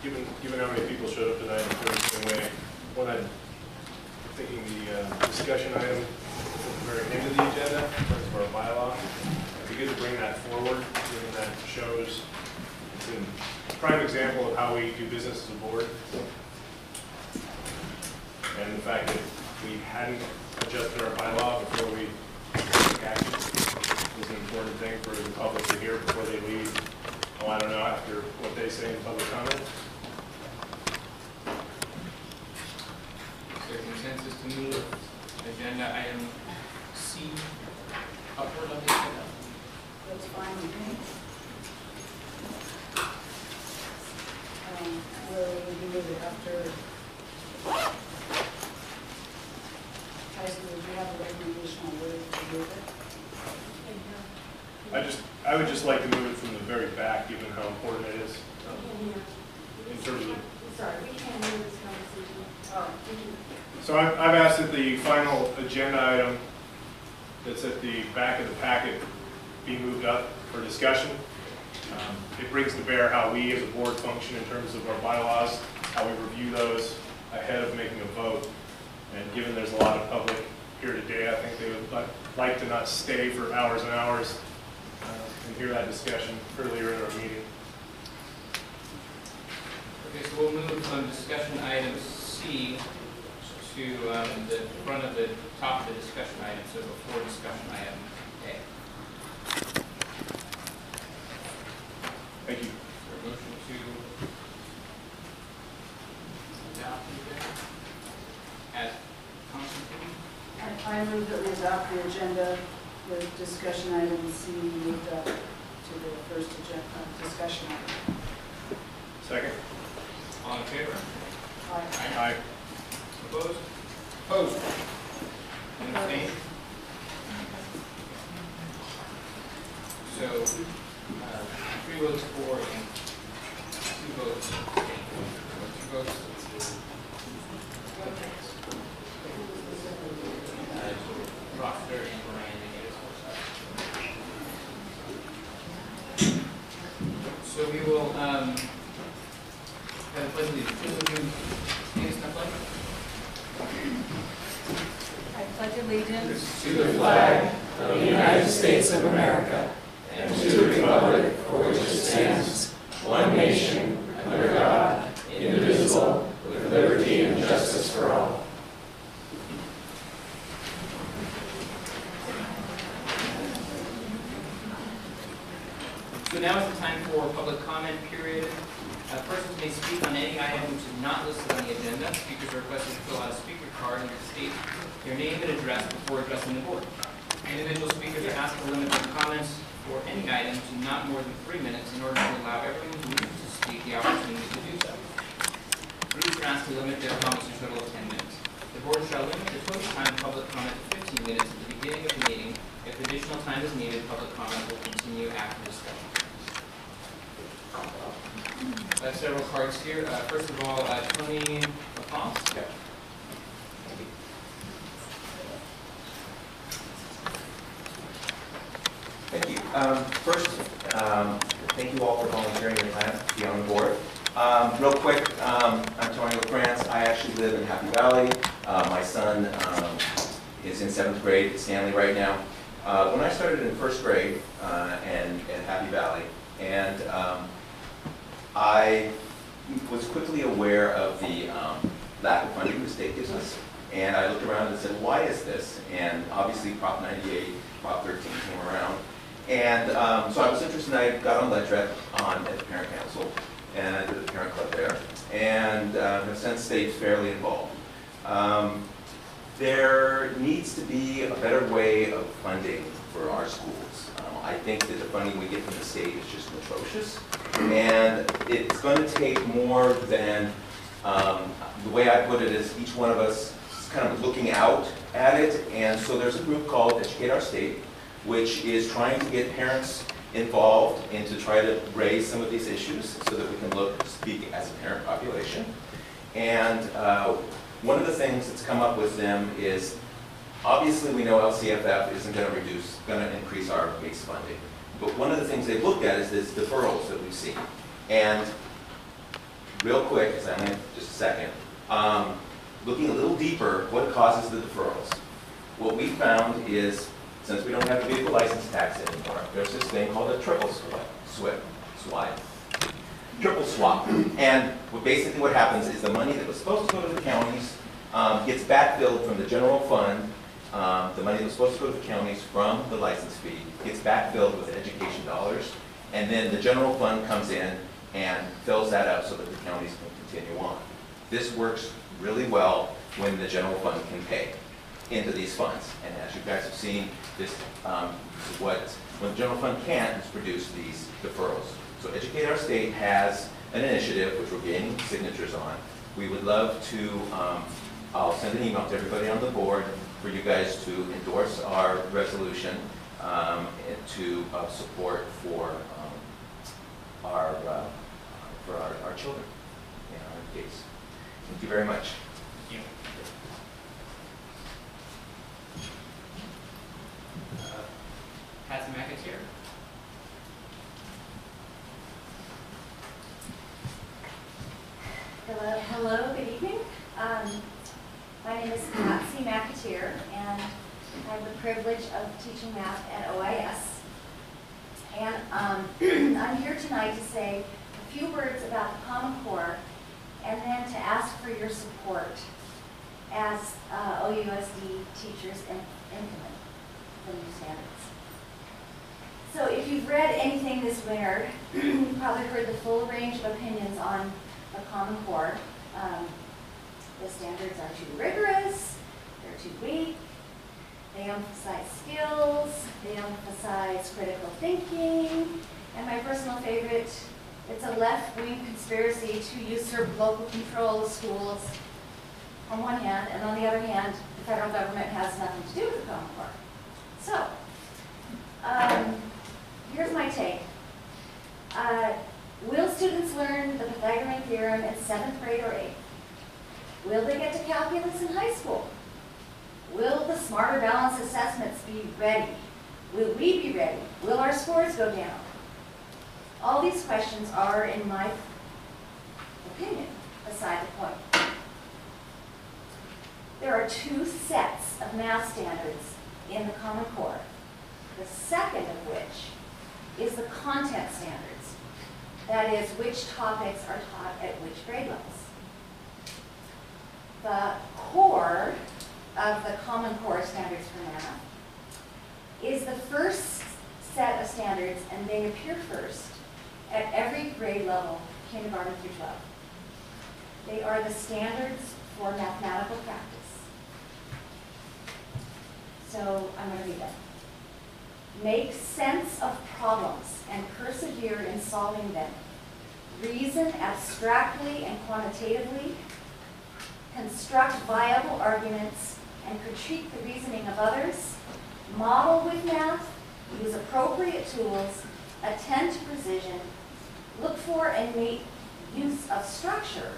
given how many people showed up tonight, when I'm thinking the discussion item at the very end of the agenda in terms of our bylaw, it'd be good to bring that forward, given that shows it's a prime example of how we do business as a board. And the fact that we hadn't adjusted our bylaw before we took action is an important thing for the public to hear before they leave. Oh, I don't know, after what they say in public comment. Is there consensus to move agenda item C upward on the agenda? That's fine with me. Will we move it after high school? Do you have a recommendation on where to move it? I would just like to move it from the very back, given how important it is. In terms of. Sorry, we can't move this conversation. Oh, So I've asked that the final agenda item that's at the back of the packet be moved up for discussion. It brings to bear how we as a board function in terms of our bylaws, how we review those ahead of making a vote. And given there's a lot of public here today, I think they would like to not stay for hours and hours and hear that discussion earlier in our meeting. Okay, so we'll move from discussion item C to the front of the top of the discussion item, so before discussion item A. Thank you. Is there a motion to adopt the agenda as constituted? I move that we adopt the agenda with discussion item C moved up to the first discussion item. Second. All in favor? Aye. Aye. Opposed? Opposed. And abstained? So, 3 votes for and 2 votes abstained. 2 votes. Roster and Miranda gave us 4 sides. So we will have a pledge of allegiance. Stand up, pledge. I pledge allegiance to the flag of the United States of America and to the republic for which it stands, one nation, under God, indivisible, with liberty and justice for all. So now is the time for public comment period. Persons may speak on any item which is not listed on the agenda. Speakers are requested to fill out a speaker card and state their name and address before addressing the board. Individual speakers are asked to limit their comments for any item to not more than 3 minutes in order to allow everyone who wishes to speak the opportunity to do so. Groups are asked to limit their comments to a total of 10 minutes. The board shall limit the total time of public comment to 15 minutes at the beginning of the meeting. If additional time is needed, public comment will continue after discussion. I have several cards here. First of all, Tony LaFonce. Yeah. Thank you. First, thank you all for volunteering your time to be on the board. Real quick, I'm Tony LaFrance. I actually live in Happy Valley. My son is in 7th grade at Stanley right now. When I started in 1st grade and at Happy Valley, and I was quickly aware of the lack of funding the state gives us. And I looked around and said, why is this? And obviously Prop 98, Prop 13 came around. And so I was interested, and I got on Ledrep at the parent council, and I did the parent club there, and have since stayed fairly involved. There needs to be a better way of funding for our schools. I think that the funding we get from the state is just atrocious, and it's going to take more than, the way I put it is each one of us is kind of looking out at it, and so there's a group called Educate Our State, which is trying to get parents involved and to try to raise some of these issues so that we can speak as a parent population. And one of the things that's come up with them is, obviously we know LCFF isn't going to increase our base funding. But one of the things they've looked at is this deferrals that we've seen. And real quick, because I have just a second, looking a little deeper, what causes the deferrals? What we found is, since we don't have the vehicle license tax anymore, there's this thing called a triple swipe. Triple swap. And basically what happens is the money that was supposed to go to the counties gets backfilled from the general fund. The money that was supposed to go to the counties from the license fee gets backfilled with education dollars. And then the general fund comes in and fills that up so that the counties can continue on. This works really well when the general fund can pay into these funds. And as you guys have seen, this is what, when the general fund can't, is produce these deferrals. So Educate Our State has an initiative which we're gaining signatures on. We would love to, I'll send an email to everybody on the board for you guys to endorse our resolution and to support for our children in our case. Thank you very much. Thank you. Patsy McAteer. Hello, good evening. My name is Patsy McAteer, and I have the privilege of teaching math at OIS. And I'm here tonight to say a few words about the Common Core, and then to ask for your support as OUSD teachers implement the new standards. So if you've read anything this winter, you've probably heard the full range of opinions on the Common Core. The standards are too rigorous, they're too weak, they emphasize skills, they emphasize critical thinking, and my personal favorite, it's a left-wing conspiracy to usurp local control of schools on one hand, and on the other hand, the federal government has nothing to do with the Common Core. So, here's my take. Will students learn the Pythagorean theorem in 7th grade or 8th? Will they get to calculus in high school? Will the Smarter Balance assessments be ready? Will we be ready? Will our scores go down? All these questions are, in my opinion, beside the point. There are two sets of math standards in the Common Core, the second of which is the content standards. That is, which topics are taught at which grade levels. The core of the Common Core standards for math is the first set of standards, and they appear first at every grade level, kindergarten through 12. They are the standards for mathematical practice. So I'm going to read them. Make sense of problems and persevere in solving them. Reason abstractly and quantitatively. Construct viable arguments and critique the reasoning of others. Model with math. Use appropriate tools. Attend to precision. Look for and make use of structure.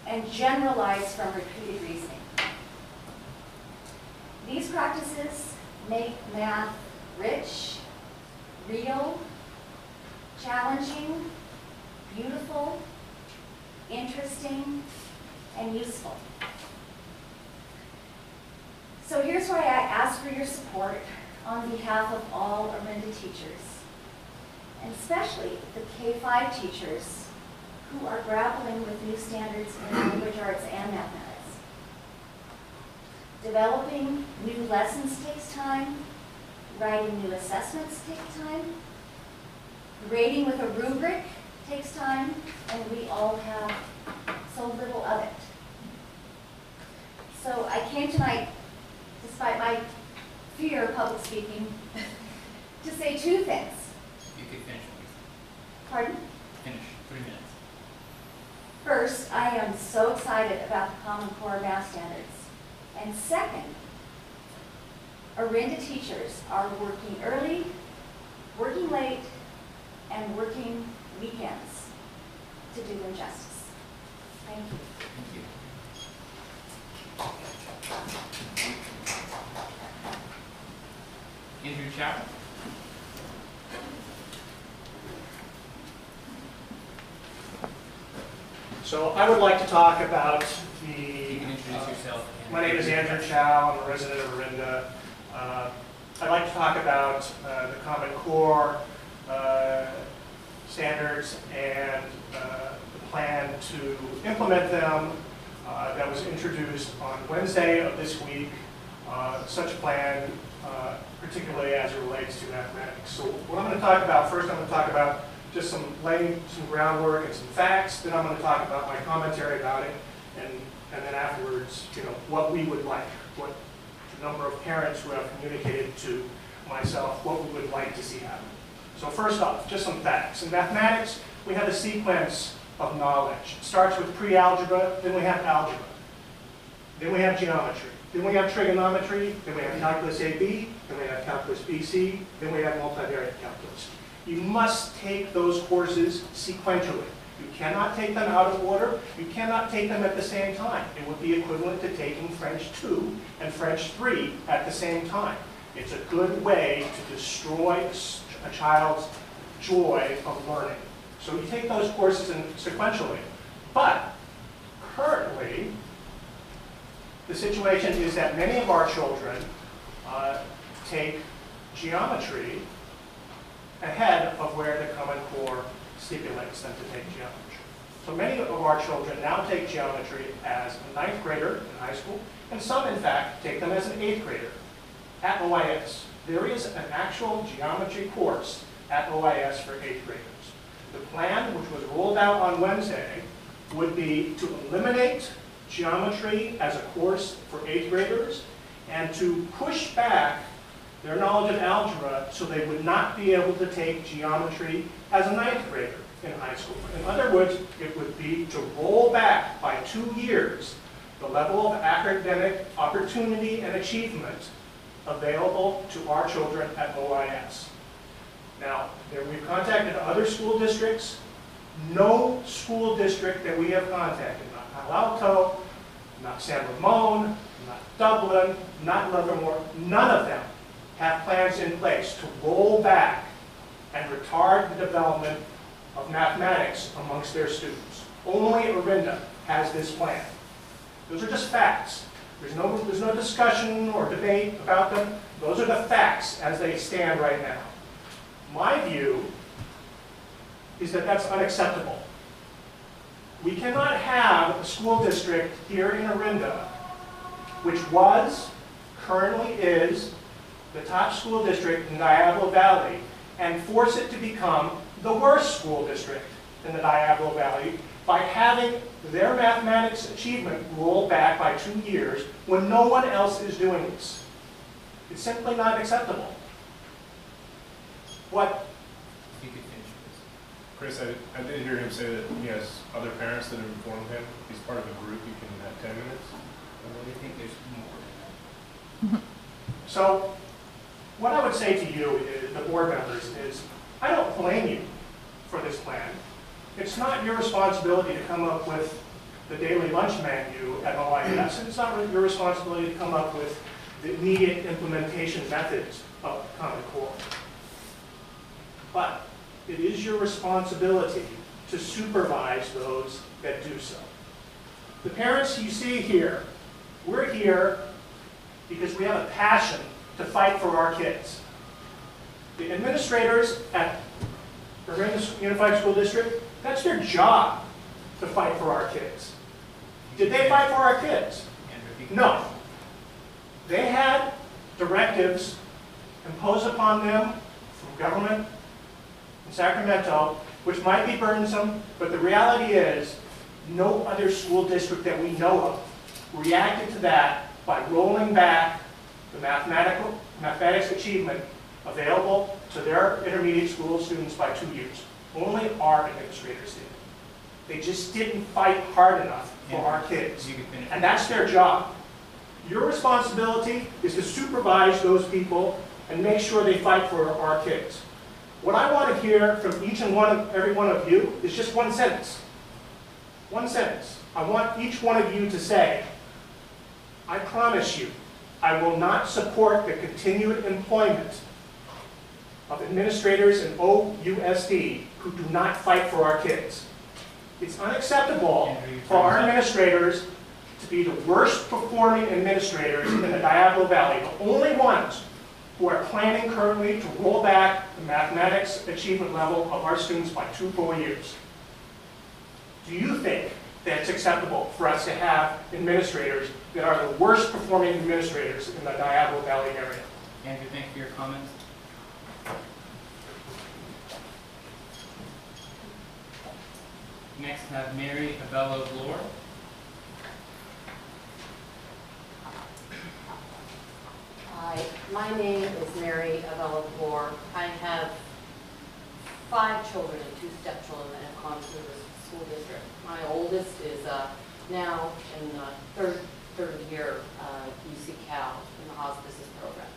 And generalize from repeated reasoning. These practices make math rich, real, challenging, beautiful, interesting, and useful. So here's why I ask for your support on behalf of all Orinda teachers, and especially the K-5 teachers who are grappling with new standards in language arts and mathematics. Developing new lessons takes time. Writing new assessments takes time. Grading with a rubric takes time, and we all have so little of it. So I came tonight, despite my fear of public speaking, to say two things. You could finish, please. Pardon? Finish. 3 minutes. First, I am so excited about the Common Core math standards. And second, Orinda teachers are working early, working late, and working weekends to do them justice. Thank you. Thank you. Andrew Chapman. So I would like to talk about You can introduce yourself. and- my name is Andrew Chow, I'm a resident of Orinda. I'd like to talk about the Common Core standards and the plan to implement them that was introduced on Wednesday of this week. Such a plan, particularly as it relates to mathematics. So what I'm going to talk about, first I'm going to talk about just laying some groundwork and some facts, then I'm going to talk about my commentary about it, and then afterwards, what we would like, what the number of parents who have communicated to myself, what we would like to see happen. So first off, just some facts. In mathematics, we have a sequence of knowledge. It starts with pre-algebra, then we have algebra, then we have geometry, then we have trigonometry, then we have calculus AB, then we have calculus BC, then we have multivariate calculus. You must take those courses sequentially. You cannot take them out of order. You cannot take them at the same time. It would be equivalent to taking French 2 and French 3 at the same time. It's a good way to destroy a child's joy of learning. So you take those courses sequentially. But currently, the situation is that many of our children take geometry ahead of where the Common Core stipulates them to take geometry. So many of our children now take geometry as a 9th grader in high school, and some, in fact, take them as an 8th grader at OIS. There is an actual geometry course at OIS for 8th graders. The plan, which was rolled out on Wednesday, would be to eliminate geometry as a course for 8th graders and to push back their knowledge of algebra so they would not be able to take geometry as a 9th grader in high school. In other words, it would be to roll back by 2 years the level of academic opportunity and achievement available to our children at OIS. Now, we've contacted other school districts. No school district that we have contacted, not Palo Alto, not San Ramon, not Dublin, not Livermore, none of them have plans in place to roll back and retard the development of mathematics amongst their students. Only Orinda has this plan. Those are just facts. There's no discussion or debate about them. Those are the facts as they stand right now. My view is that that's unacceptable. We cannot have a school district here in Orinda, which was, currently is, the top school district in Diablo Valley, and force it to become the worst school district in the Diablo Valley by having their mathematics achievement rolled back by 2 years when no one else is doing this. It's simply not acceptable. What? You could finish this. Chris, I did hear him say that he has other parents that have informed him. He's part of a group. You can have 10 minutes. I think there's more than that. So, what I would say to you, the board members, is I don't blame you for this plan. It's not your responsibility to come up with the daily lunch menu at OIS, and it's not your responsibility to come up with the immediate implementation methods of Common Core. But it is your responsibility to supervise those that do so. The parents you see here, we're here because we have a passion to fight for our kids. The administrators at Orinda Unified School District, that's their job to fight for our kids. Did they fight for our kids? No. They had directives imposed upon them from government in Sacramento, which might be burdensome, but the reality is no other school district that we know of reacted to that by rolling back the mathematics achievement available to their intermediate school students by 2 years. Only our administrators did. They just didn't fight hard enough for our kids. And that's their job. Your responsibility is to supervise those people and make sure they fight for our kids. What I want to hear from every one of you is just one sentence. One sentence. I want each one of you to say, I promise you, I will not support the continued employment of administrators in OUSD who do not fight for our kids. It's unacceptable for our administrators to be the worst performing administrators in the Diablo Valley, the only ones who are planning currently to roll back the mathematics achievement level of our students by 2 full years. Do you think that it's acceptable for us to have administrators that are the worst performing administrators in the Diablo Valley area? Andrew, thank you for your comments. Next, have Mary Abello Glore. Hi, my name is Mary Abella Glore. I have 5 children and 2 stepchildren that have gone through the school district. My oldest is now in the third year UC Cal in the hospices program.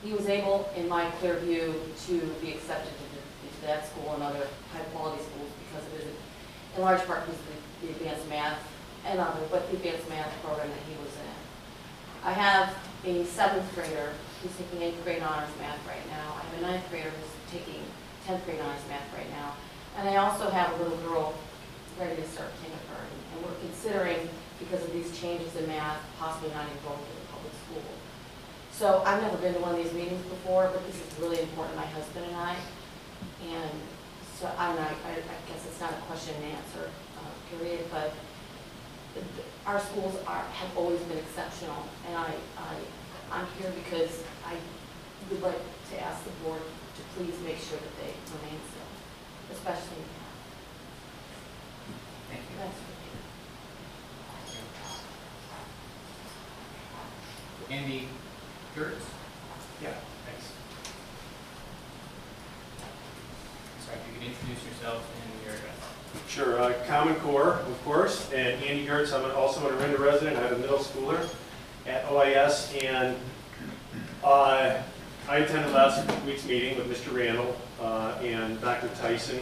He was able, in my clear view, to be accepted into that school and other high-quality schools because of his, in large part, because of the advanced math and other, but the advanced math program that he was in. I have a 7th grader who's taking 8th grade honors math right now. I have a 9th grader who's taking 10th grade honors math right now. And I also have a little girl ready to start kindergarten. And we're considering, because of these changes in math, possibly not even going to the public school. So I've never been to one of these meetings before, but this is really important to my husband and I. And so I guess it's not a question and answer period, but our schools have always been exceptional, and I'm here because I would like to ask the board to please make sure that they remain so, especially in math. Thank you. That's Andy Gertz. Yeah, thanks. Sorry, if you could introduce yourself and your address. Sure, Common Core, of course, and Andy Gertz. I'm also an Orinda resident. I have a middle schooler at OIS, and I attended last week's meeting with Mr. Randall and Dr. Tyson.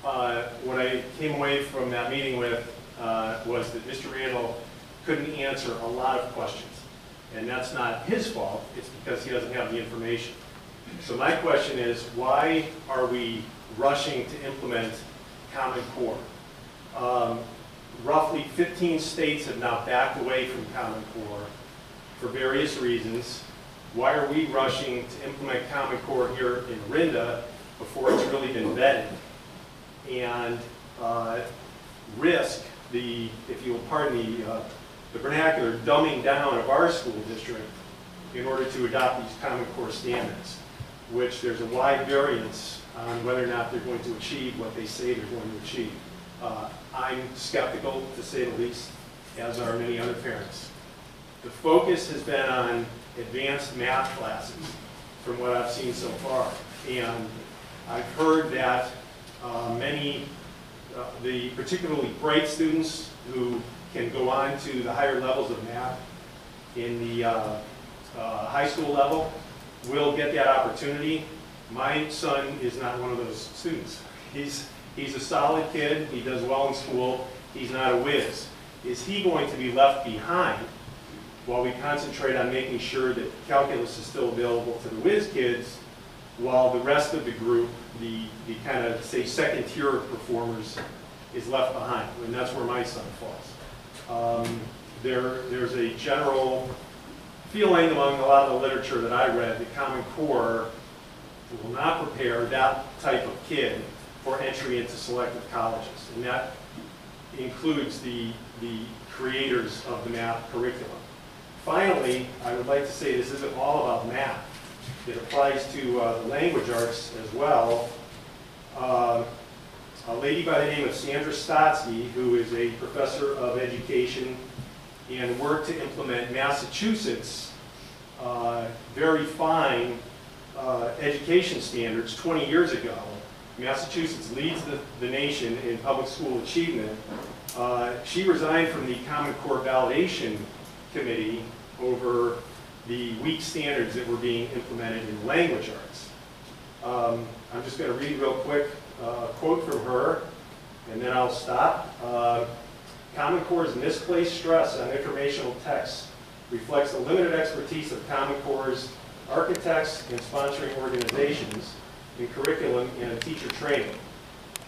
What I came away from that meeting with was that Mr. Randall couldn't answer a lot of questions, and that's not his fault. It's because he doesn't have the information. So my question is, why are we rushing to implement Common Core? Roughly 15 states have now backed away from Common Core for various reasons. Why are we rushing to implement Common Core here in Orinda before it's really been vetted? And risk the, if you'll pardon the vernacular, dumbing down of our school district in order to adopt these Common Core standards, which there's a wide variance on whether or not they're going to achieve what they say they're going to achieve. I'm skeptical, to say the least, as are many other parents. The focus has been on advanced math classes, from what I've seen so far. And I've heard that many, the particularly bright students who can go on to the higher levels of math in the high school level will get that opportunity. My son is not one of those students. He's a solid kid. He does well in school. He's not a whiz. Is he going to be left behind while we concentrate on making sure that calculus is still available to the whiz kids, while the rest of the group, the kind of, say, second-tier performers, is left behind? And that's where my son falls. There's a general feeling among a lot of the literature that I read that Common Core will not prepare that type of kid for entry into selective colleges. And that includes the creators of the math curriculum. Finally, I would like to say this isn't all about math. It applies to the language arts as well. A lady by the name of Sandra Stotsky, who is a professor of education and worked to implement Massachusetts' very fine education standards 20 years ago. Massachusetts leads the nation in public school achievement. She resigned from the Common Core Validation Committee over the weak standards that were being implemented in language arts. I'm just going to read real quick a quote from her, and then I'll stop. Common Core's misplaced stress on informational texts reflects the limited expertise of Common Core's architects and sponsoring organizations in curriculum and teacher training.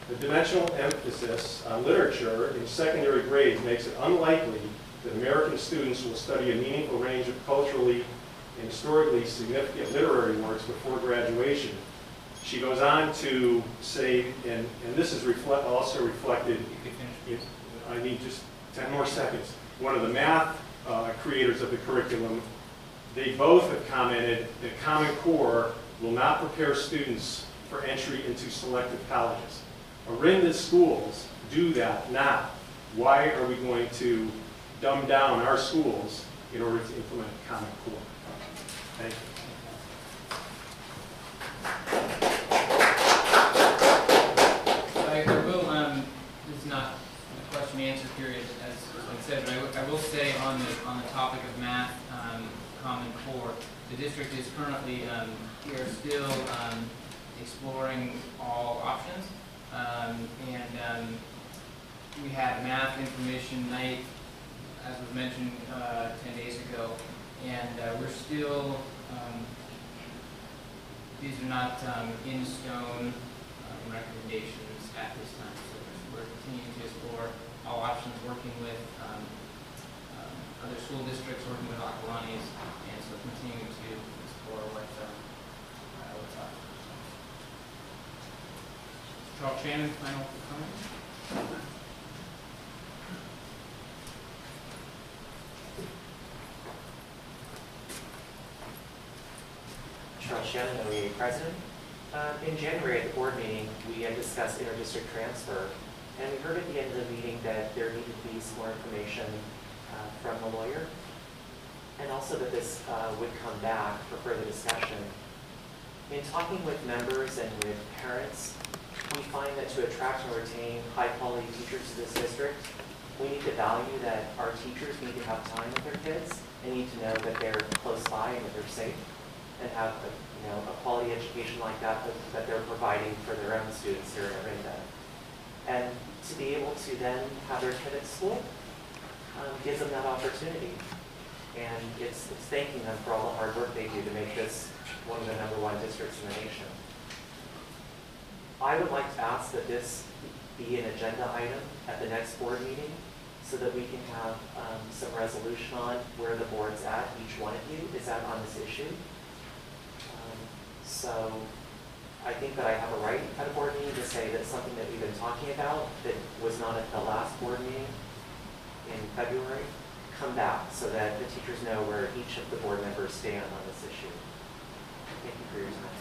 The dimensional emphasis on literature in secondary grades makes it unlikely that American students will study a meaningful range of culturally and historically significant literary works before graduation. She goes on to say, and this is also reflected, I need just 10 more seconds. One of the math creators of the curriculum, they both have commented that Common Core will not prepare students for entry into selective colleges. Orinda schools do that now. Why are we going to dumb down our schools in order to implement Common Core? Thank you. I will, this is not a question and answer period as I said, but I will say on the topic of math, Common Core, the district is currently, we are still exploring all options. We had math information night, as was mentioned 10 days ago, and we're still, these are not in stone recommendations at this time, so we're continuing to explore all options, working with other school districts, working with Akalani's, and so continuing to explore what's up. Charles Shannon, final comment? Charles Shannon, OEA President. In January at the board meeting, we had discussed interdistrict transfer, and we heard at the end of the meeting that there needed to be some more information from the lawyer, and also that this would come back for further discussion. In talking with members and with parents, we find that to attract and retain high-quality teachers to this district, we need to value that our teachers need to have time with their kids and need to know that they're close by and that they're safe, and have a quality education like that they're providing for their own students here in Orinda. And to be able to then have their kid at school gives them that opportunity. And it's thanking them for all the hard work they do to make this one of the #1 districts in the nation. I would like to ask that this be an agenda item at the next board meeting so that we can have some resolution on where the board's at, each one of you is at on this issue. So I think that I have a right at a board meeting to say that something that we've been talking about that was not at the last board meeting in February, come back so that the teachers know where each of the board members stand on this issue. Thank you for your time.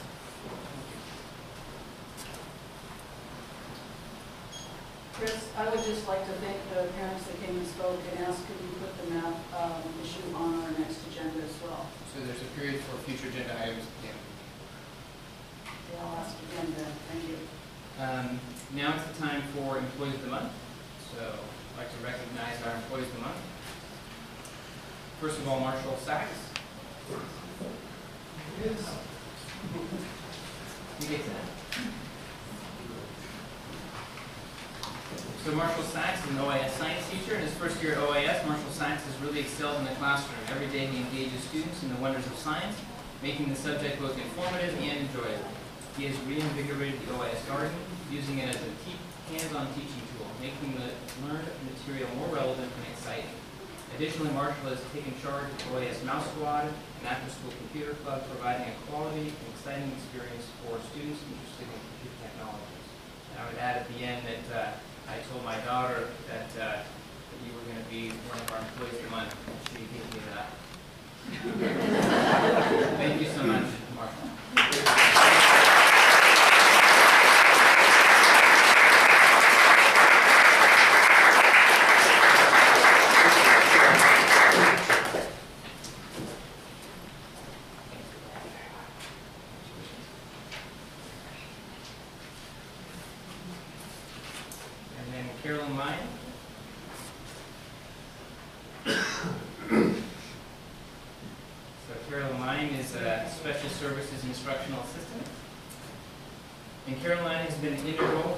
Chris, I would just like to thank the parents that came and spoke and ask could we put the math issue on our next agenda as well. So there's a period for future agenda items. Yeah. The last agenda, thank you. Now it's the time for Employees of the Month. So I'd like to recognize our Employees of the Month. First of all, Marshall Sachs. You get to that. So Marshall Sachs is an OIS science teacher. In his first year at OIS, Marshall Sachs has really excelled in the classroom. Every day he engages students in the wonders of science, making the subject both informative and enjoyable. He has reinvigorated the OIS garden, using it as a hands-on teaching tool, making the learned material more relevant and exciting. Additionally, Marshall has taken charge of OIS Mouse Squad, an after-school computer club, providing a quality and exciting experience for students interested in computer technologies. And I would add at the end that I told my daughter that you were going to be one of our Employees of the Month, and she gave me that. Thank you so much, Marshall. Special Services Instructional Assistant. And Caroline has been an integral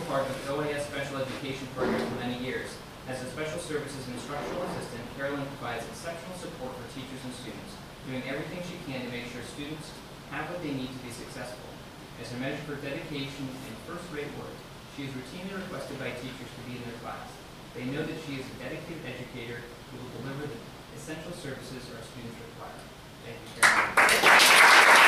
part of the OAS Special Education Program for many years. As a Special Services Instructional Assistant, Caroline provides exceptional support for teachers and students, doing everything she can to make sure students have what they need to be successful. as a measure for dedication and first-rate work. She is routinely requested by teachers to be in their class. They know that she is a dedicated educator who will deliver the essential services our students require. Thank you, Karen.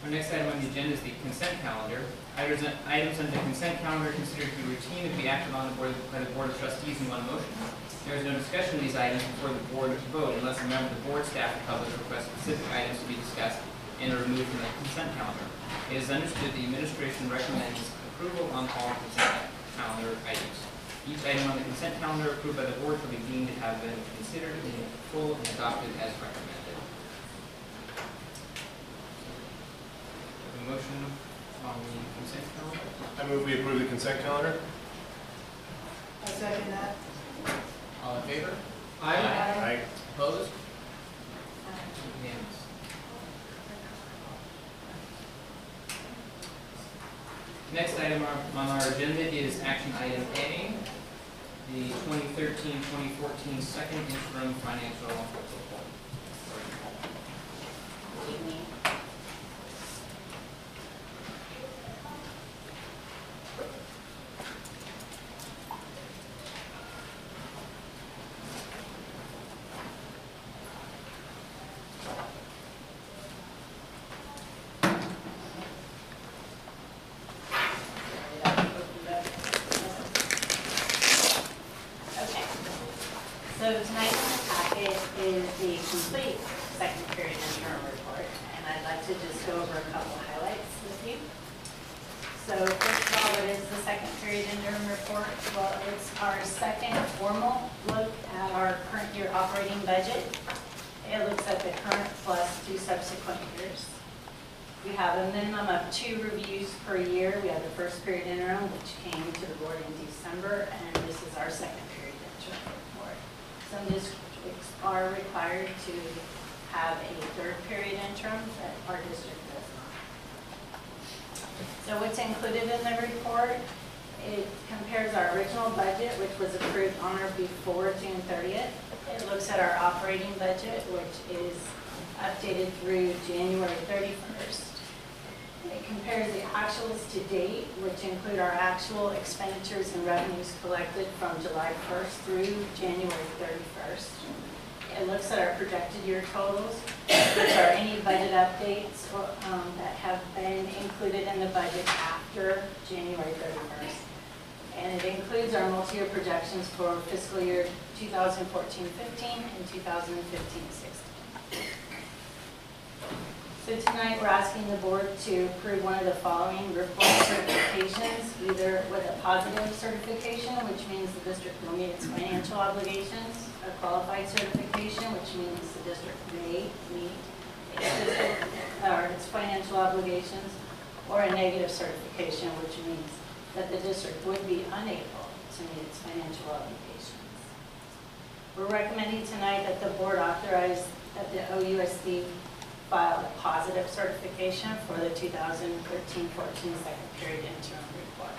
Our next item on the agenda is the consent calendar. Items on the consent calendar considered to be routine and to be acted on by the Board of Trustees in one motion. There is no discussion of these items before the board vote unless a member of the board, staff, or public requests specific items to be discussed and are removed from the consent calendar. It is understood the administration recommends approval on all consent calendar items. Each item on the consent calendar approved by the board shall be deemed to have been considered in full and adopted as recommended. A motion on the consent calendar? I move we approve the consent calendar. I second that. All in favor? Aye. Opposed? Unanimous. Next item on our agenda is action item A, the 2013-2014 second interim financial report. Good evening. Okay. So tonight in the packet is the complete second period interim report, and I'd like to just go over a couple highlights with you. So first of all, what is the second period interim report? Well, it's our second formal look at our current year operating budget. It looks at the current plus 2 subsequent years. We have a minimum of 2 reviews per year. We have the first period interim, which came to the board in December, and this is our second period interim report. Some districts are required to have a third period interim, but our district does not. So what's included in the report? It compares our original budget, which was approved on or before June 30th. It looks at our operating budget, which is updated through January 31st. It compares the actuals to date, which include our actual expenditures and revenues collected from July 1st through January 31st. It looks at our projected year totals, which are any budget updates that have been included in the budget after January 31st. And it includes our multi-year projections for fiscal year 2014-15 and 2015-16. So tonight we're asking the board to approve one of the following report certifications, either with a positive certification, which means the district will meet its financial obligations, a qualified certification, which means the district may meet its financial obligations, or a negative certification, which means that the district would be unable to meet its financial obligations. We're recommending tonight that the board authorize that the OUSD file a positive certification for the 2013-14 second period interim report.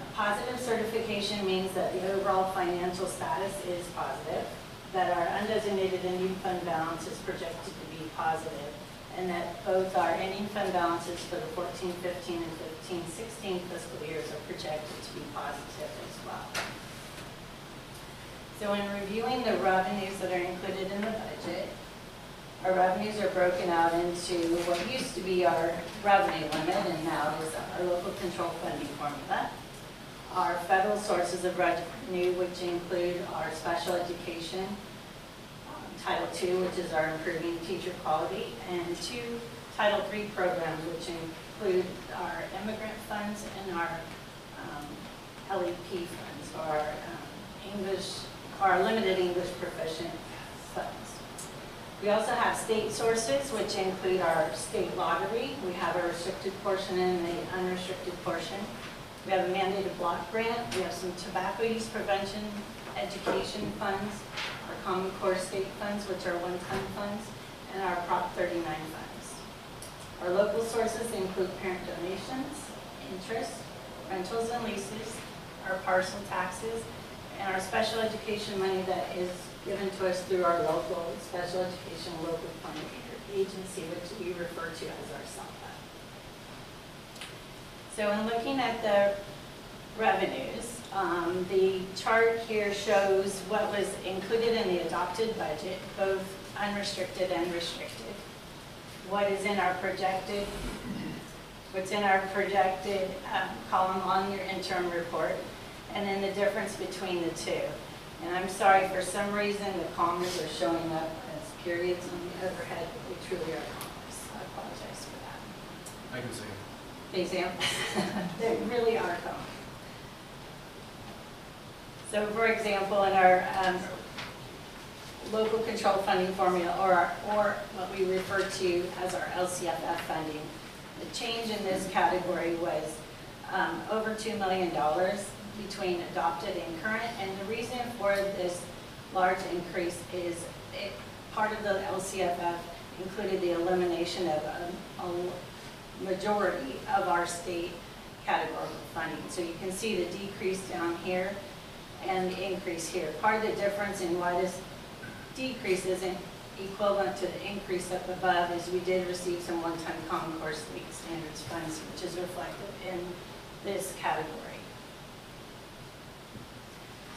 A positive certification means that the overall financial status is positive, that our undesignated ending fund balance is projected to be positive, and that both our ending fund balances for the 14-15 and 15-16 fiscal years are projected to be positive as well. So in reviewing the revenues that are included in the budget, our revenues are broken out into what used to be our revenue limit and now is our local control funding formula. Our federal sources of revenue, which include our special education, Title II, which is our improving teacher quality, and 2 Title III programs, which include our immigrant funds and our LEP funds, or our limited English proficient funds. We also have state sources, which include our state lottery. We have a restricted portion and the unrestricted portion. We have a mandated block grant, we have some tobacco use prevention education funds, our Common Core state funds, which are one-time funds, and our Prop 39 funds. Our local sources include parent donations, interest, rentals and leases, our parcel taxes, and our special education money that is given to us through our local special education local fund agency, which we refer to as our SELPA. So in looking at the revenues, the chart here shows what was included in the adopted budget, both unrestricted and restricted. What is in our projected, what's in our projected column on your interim report, and then the difference between the two. And I'm sorry, for some reason the commas are showing up as periods on the overhead, but they truly are commas. I apologize for that. I can see it. The examples, they really are commas. So for example, in our local control funding formula, or what we refer to as our LCFF funding, the change in this category was over $2 million between adopted and current. And the reason for this large increase is part of the LCFF included the elimination of a majority of our state categorical funding. So you can see the decrease down here and the increase here. Part of the difference in why this decrease isn't equivalent to the increase up above is we did receive some one-time Common Core state standards funds, which is reflected in this category.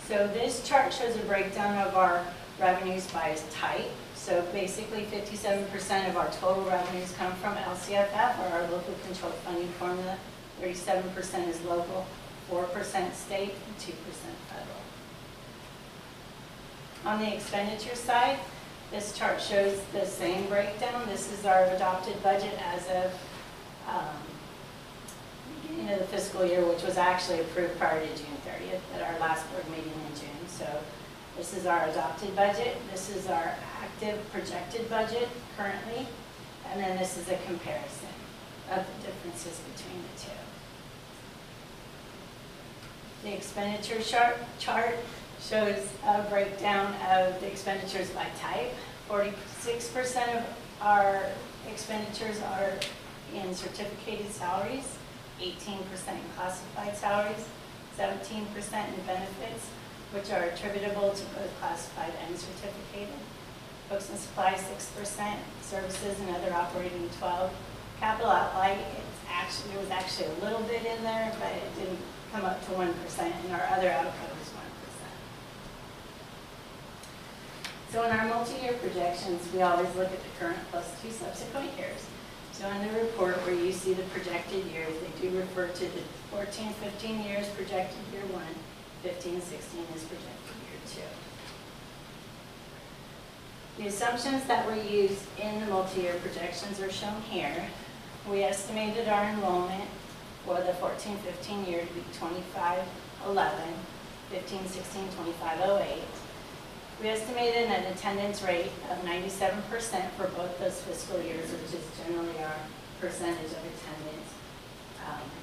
So this chart shows a breakdown of our revenues by type. So basically 57% of our total revenues come from LCFF, or our local control funding formula. 37% is local, 4% state, and 2% federal. On the expenditure side, this chart shows the same breakdown. This is our adopted budget as of beginning of the fiscal year, which was actually approved prior to June 30th at our last board meeting in June. So this is our adopted budget. This is our active projected budget currently. And then this is a comparison of the differences between the two. The expenditure chart shows a breakdown of the expenditures by type. 46% of our expenditures are in certificated salaries, 18% in classified salaries, 17% in benefits, which are attributable to both classified and certificated. Books and supplies, 6%, services and other operating 12%. Capital outlay, it was actually a little bit in there, but it didn't come up to 1%, and our other output was 1%. So in our multi-year projections, we always look at the current plus 2 subsequent years. So in the report where you see the projected years, they do refer to the 14-15 years projected year 1, 15-16 is projected year 2. The assumptions that were used in the multi-year projections are shown here. We estimated our enrollment for the 14-15 year to be 2511, 15-16, 2508. We estimated an attendance rate of 97% for both those fiscal years, which is generally our percentage of attendance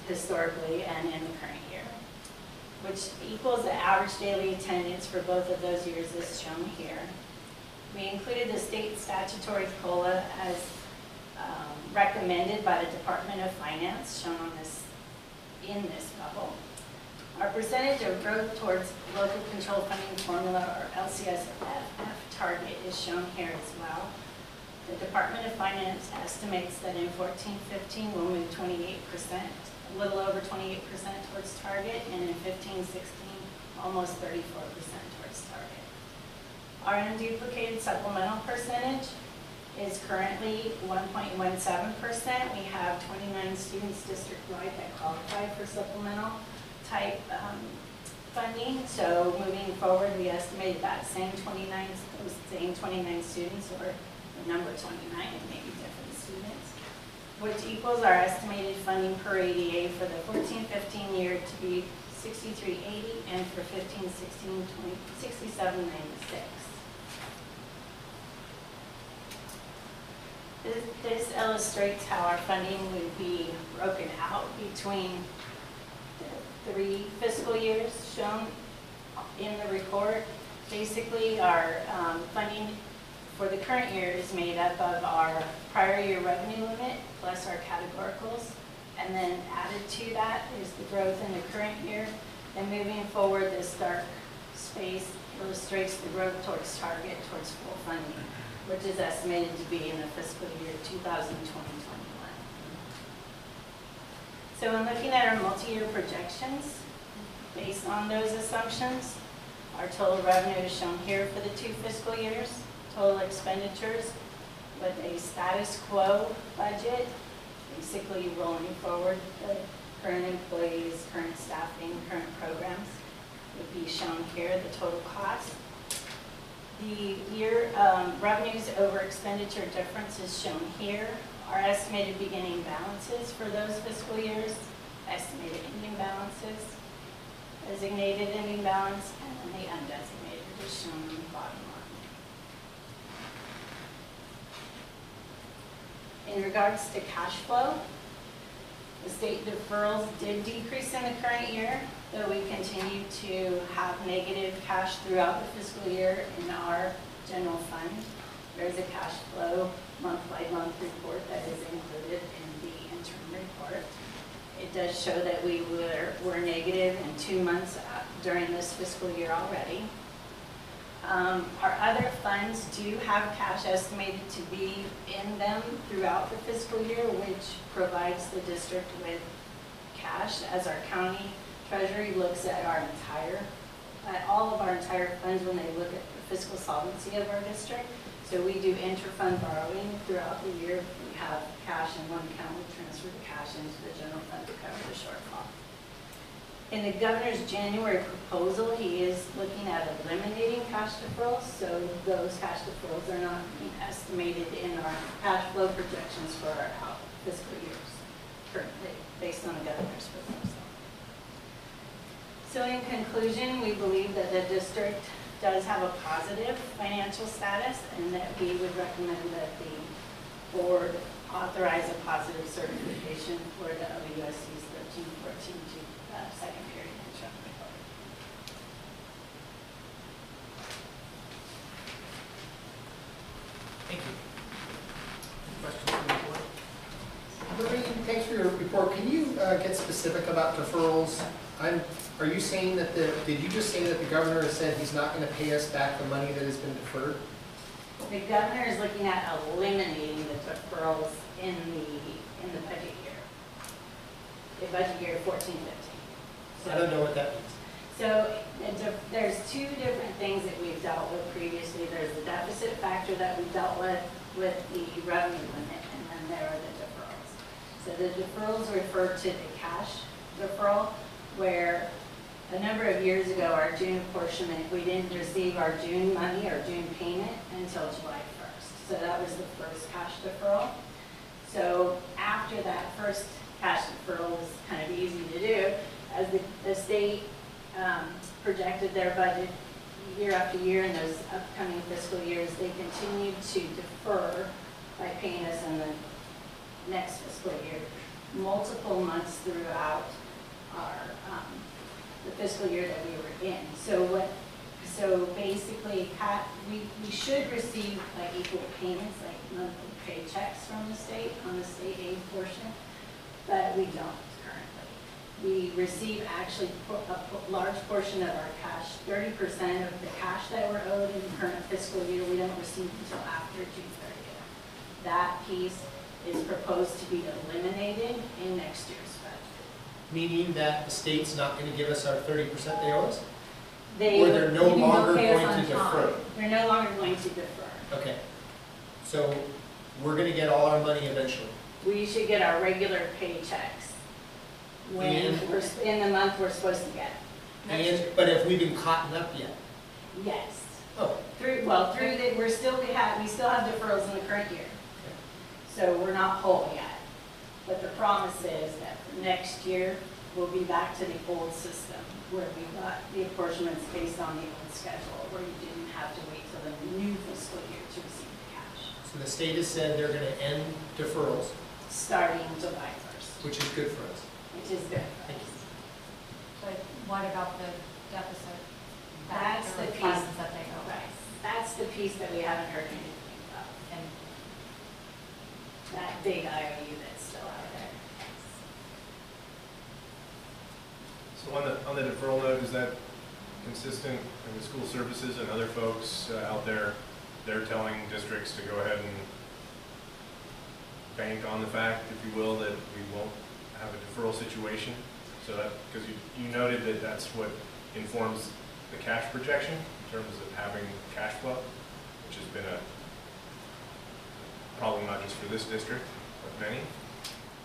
historically and in the current year, which equals the average daily attendance for both of those years as shown here. We included the state statutory COLA as recommended by the Department of Finance, shown on this in this bubble. Our percentage of growth towards local control funding formula, or LCSFF target, is shown here as well. The Department of Finance estimates that in 14-15 we'll move 28%, a little over 28% towards target, and in 15-16 almost 34% towards target. Our unduplicated supplemental percentage is currently 1.17%. We have 29 students district-wide that qualify for supplemental type funding. So moving forward, we estimated that same 29 students, or the number 29, and maybe different students, which equals our estimated funding per ADA for the 14-15 year to be $63.80, and for 15-16, $67.96. This illustrates how our funding would be broken out between the 3 fiscal years shown in the report. Basically, our funding for the current year is made up of our prior year revenue limit plus our categoricals. And then added to that is the growth in the current year. And moving forward, this dark space illustrates the growth towards target, towards full funding, which is estimated to be in the fiscal year 2020-21. So in looking at our multi-year projections, based on those assumptions, our total revenue is shown here for the 2 fiscal years, total expenditures with a status quo budget, basically rolling forward the current employees, current staffing, current programs would be shown here, the total cost. The year revenues over expenditure difference is shown here. Our estimated beginning balances for those fiscal years, estimated ending balances, designated ending balance, and then the undesignated is shown on the bottom line. In regards to cash flow, the state deferrals did decrease in the current year, though we continue to have negative cash throughout the fiscal year in our general fund. There's a cash flow month-by-month report that is included in the interim report. It does show that we were negative in 2 months during this fiscal year already. Our other funds do have cash estimated to be in them throughout the fiscal year, which provides the district with cash as our county treasury looks at all of our entire funds when they look at the fiscal solvency of our district. So we do inter-fund borrowing throughout the year. We have cash in one account, we transfer the cash into the general fund to cover the shortfall. In the governor's January proposal, he is looking at eliminating cash deferrals, so those cash deferrals are not being estimated in our cash flow projections for our fiscal years currently, based on the governor's proposal. So in conclusion, we believe that the district does have a positive financial status and that we would recommend that the board authorize a positive certification for the OUSC's 13-14 second period interim report. Thank you. Questions from the board? Maureen, thanks for your report. Can you get specific about deferrals? Are you saying that did you just say that the governor has said he's not going to pay us back the money that has been deferred? The governor is looking at eliminating the deferrals in the budget year. The budget year 14-15. I don't know what that means. So there's 2 different things that we've dealt with previously. There's the deficit factor that we dealt with the revenue limit, and then there are the deferrals. So the deferrals refer to the cash deferral, where a number of years ago, our June apportionment, we didn't receive our June money or June payment until July 1st. So that was the first cash deferral. So after that first cash deferral was kind of easy to do, as the state projected their budget year after year in those upcoming fiscal years, they continued to defer by paying us in the next fiscal year, multiple months throughout our the fiscal year that we were in. So basically, we should receive like equal payments, like monthly paychecks from the state on the state aid portion, but we don't currently. We receive actually a large portion of our cash, 30% of the cash that we're owed in the current fiscal year, we don't receive until after June 30th. That piece is proposed to be eliminated in next year's budget. Meaning that the state's not going to give us our 30% they owe us? They Or they're no maybe longer they'll pay us going on to time. defer? They're no longer going to defer. Okay. So we're going to get all our money eventually? We should get our regular paychecks when we're in the month we're supposed to get it. But have we been caught up yet? Yes. Oh. We still have deferrals in the current year. So we're not whole yet. But the promise is that for next year, we'll be back to the old system where we got the apportionments based on the old schedule, where you didn't have to wait till the new fiscal year to receive the cash. So the state has said they're going to end deferrals, Starting July 1st, which is good for us. which is good for Thank us. But what about the deficit? That's the piece. Funds that they owe. Right. That's the piece that we haven't heard anything about. And That big IOU that's still out there. So on the deferral note, is that consistent with school services and other folks out there? They're telling districts to go ahead and bank on the fact, if you will, that we won't have a deferral situation. So that, because you noted that that's what informs the cash projection in terms of having cash flow, which has been a problem not just for this district, but many.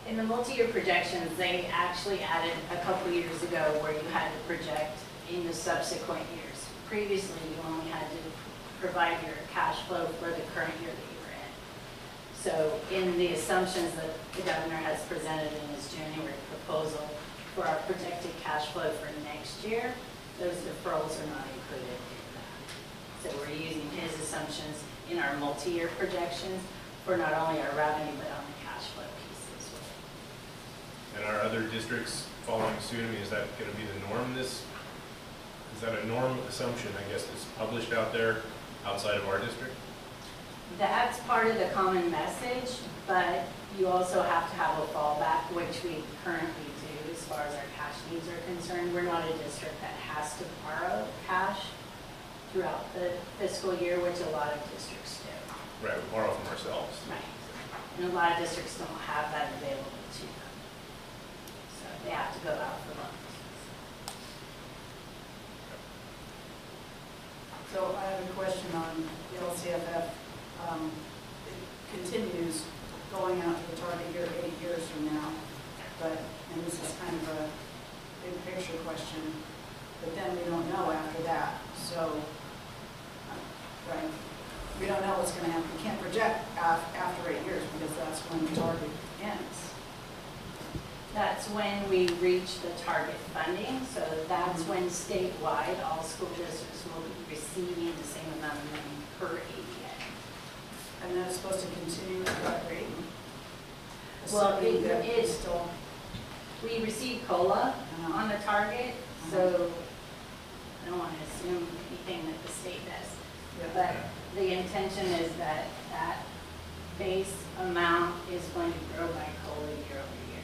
In the multi-year projections, they actually added a couple years ago where you had to project in the subsequent years. Previously, you only had to provide your cash flow for the current year that you were in. So in the assumptions that the governor has presented in his January proposal for our projected cash flow for next year, those deferrals are not included in that. So we're using his assumptions in our multi-year projections for not only our revenue, but on the cash flow piece as well. And are other districts following suit? I mean, is that going to be the norm? Is that a norm assumption, I guess, that's published out there outside of our district? That's part of the common message, but you also have to have a fallback, which we currently do as far as our cash needs are concerned. We're not a district that has to borrow cash throughout the fiscal year, which a lot of districts do. Right, we borrow from ourselves. Right. And a lot of districts don't have that available to them. So they have to go out for loans. So I have a question on the LCFF. It continues going out to the target year 8 years from now, but, and this is kind of a big picture question, but then we don't know after that. So, right, we don't know what's going to happen. We can't project after 8 years because that's when the target ends. That's when we reach the target funding, so that's when statewide, all school districts will be receiving the same amount of money per ADA. And that's supposed to continue at that rate? Well, Assuming that it's still, we receive COLA on the target, so I don't want to assume anything that the state does. yeah. But the intention is that that base amount is going to grow by COLA year over year.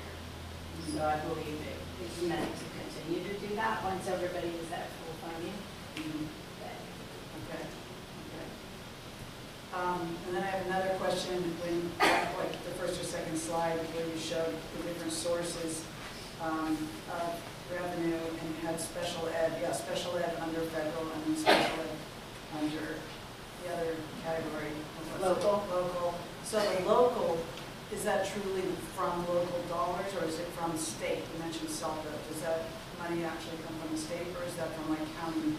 So I believe it is meant to continue to do that once everybody is at full funding. Okay. Okay. And then I have another question. When, like the first or second slide where you showed the different sources of revenue and you had special ed, special ed under federal and then special ed under the other category. Local. Local. So the local, is that truly from local dollars or is it from state? You mentioned SELPA. Does that money actually come from the state or is that from like county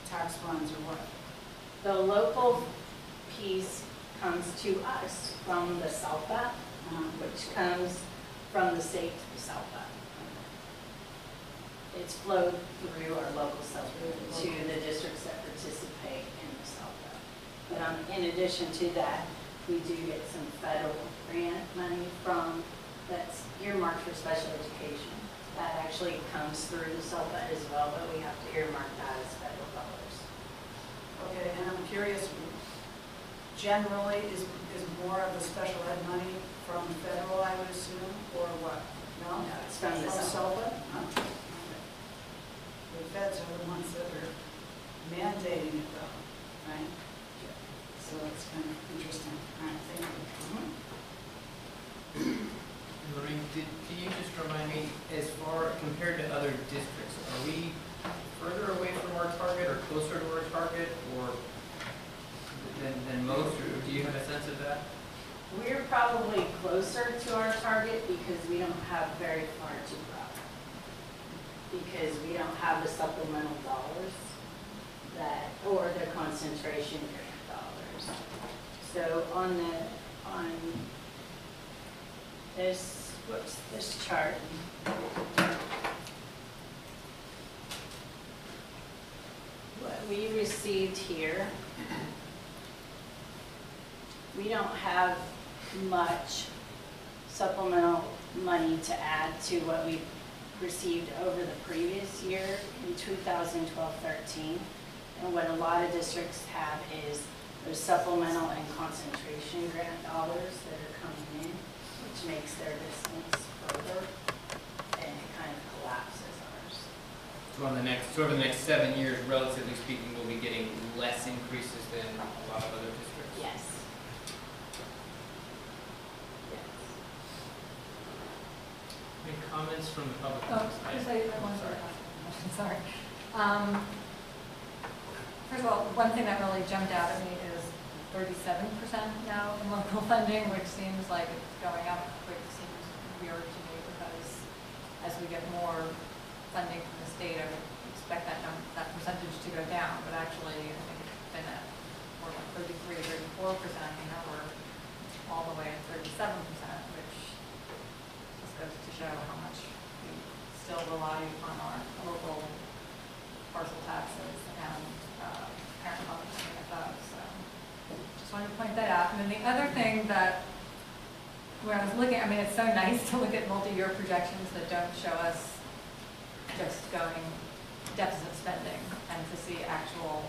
tax funds or what? The local piece comes to us from the SELPA, which comes from the state to the SELPA. It's flowed through our local SELPA to the districts that participate in the SELPA. But in addition to that, we do get some federal grant money that's earmarked for special education. That actually comes through the SELPA as well, but we have to earmark that as federal dollars. Okay, and I'm curious, generally, is more of the special ed money from federal, I would assume, or what? No? No, it's from the SELPA. SELPA? The feds are the ones that are mandating it though, right? So it's kind of interesting. All right, thank you. Maureen, can you just remind me, as far compared to other districts, are we further away from our target or closer to our target or than most, or do you have a sense of that? We're probably closer to our target because we don't have very far to grow. Because we don't have the supplemental dollars or the concentration grant dollars. So on this chart, what we received here, we don't have much supplemental money to add to what we received over the previous year in 2012-13. And what a lot of districts have is there's supplemental and concentration grant dollars that are coming in, which makes their distance further, and it kind of collapses ours. So over the next 7 years, relatively speaking, we'll be getting less increases than a lot of other districts? Yes. Yes. Any comments from the public? Oh, just I wanted to ask a question, sorry. First of all, one thing that really jumped out at me is 37% now in local funding, which seems like it's going up, which seems weird to me because as we get more funding from the state, I would expect that percentage to go down, but actually I think it's been at more like 33, 34%, and now we're all the way at 37%, which just goes to show how much we still rely on our local parcel taxes and parent level CFOs. So just wanted to point that out. And then the other thing that, when I was looking, I mean, it's so nice to look at multi-year projections that don't show us just going deficit spending and to see actual,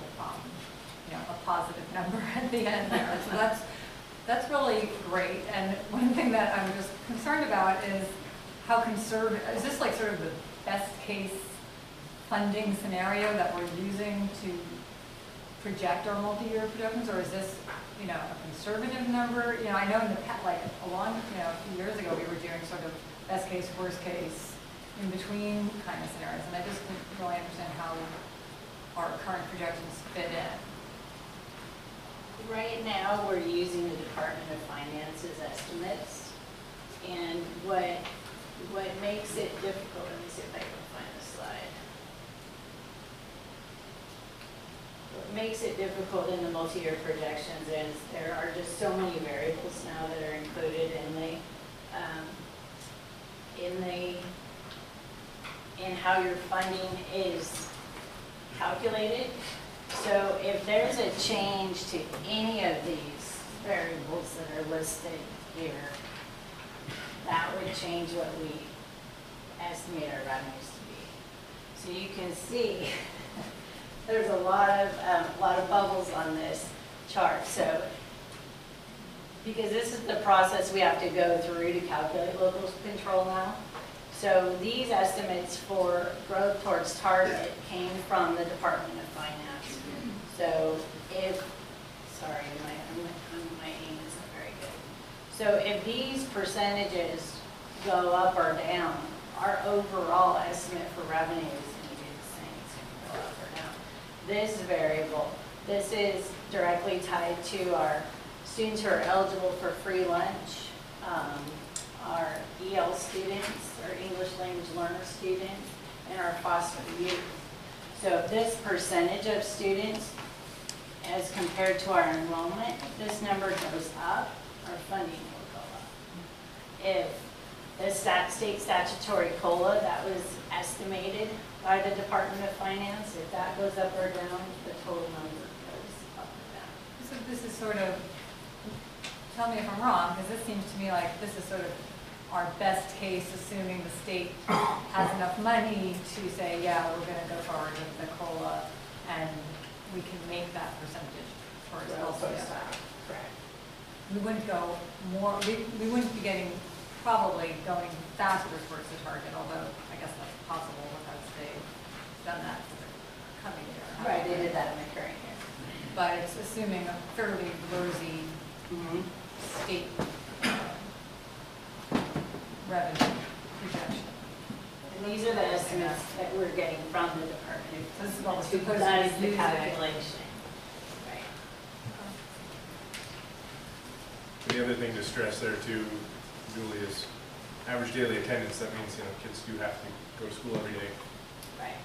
a positive number at the end there. So that's really great. And one thing that I'm just concerned about is how conservative, is this like sort of the best case funding scenario that we're using to project our multi-year projections, or is this, a conservative number? I know in the past, like a few years ago, we were doing sort of best case, worst case, in between kind of scenarios, and I just didn't really understand how our current projections fit in. Right now, we're using the Department of Finance's estimates, and what makes it difficult, let me see if I can find the slide. What makes it difficult in the multi-year projections is there are just so many variables now that are included in how your funding is calculated. So if there's a change to any of these variables that are listed here, that would change what we estimate our revenues to be. So you can see there's a lot of bubbles on this chart. So because this is the process we have to go through to calculate local control now. So these estimates for growth towards target came from the Department of Finance. So sorry, my aim isn't very good. So if these percentages go up or down, our overall estimate for revenue is going to be the same. It's going to go up or down. This variable, this is directly tied to our students who are eligible for free lunch, our EL students, our English language learner students, and our foster youth. So if this percentage of students as compared to our enrollment, if this number goes up, our funding will go up. If the state statutory COLA that was estimated by the Department of Finance, if that goes up or down, the total number goes up or down. So this is sort of, tell me if I'm wrong, because this seems to me like this is sort of our best case, assuming the state has enough money to say, yeah, we're going to go forward with the COLA, and we can make that percentage for LCFF. Correct. We wouldn't go more, we wouldn't be probably going faster towards the target, although I guess that's possible because they've done that for the coming year. Right, they did that in the current year. But it's assuming a fairly rosy state revenue projection. And these are the estimates that we're getting from the department. This is what we're supposed to That is be the using. calculation. Right. The other thing to stress there too, Julie, is average daily attendance. That means, kids do have to go to school every day. Right.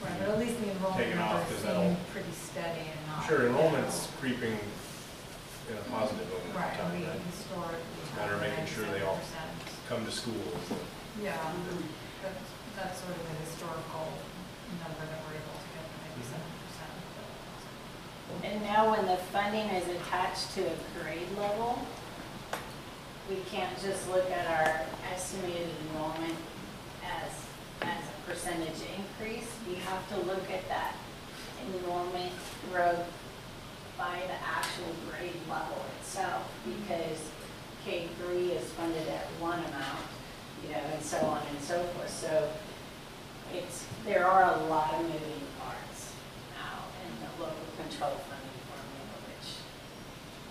Right, but at least the enrollment Taken off, numbers because seem that'll- pretty steady and not. Sure, enrollment's creeping in a positive over Right, time. we Right? historically. It's a matter of making sure they all 97%. come to school. Yeah, that's sort of the historical number that we're able to get, 97%. And now when the funding is attached to a grade level, we can't just look at our estimated enrollment as a percentage increase, you have to look at that enrollment growth by the actual grade level itself, because K-3 is funded at one amount, and so on and so forth. So there are a lot of moving parts now in the local control funding formula, which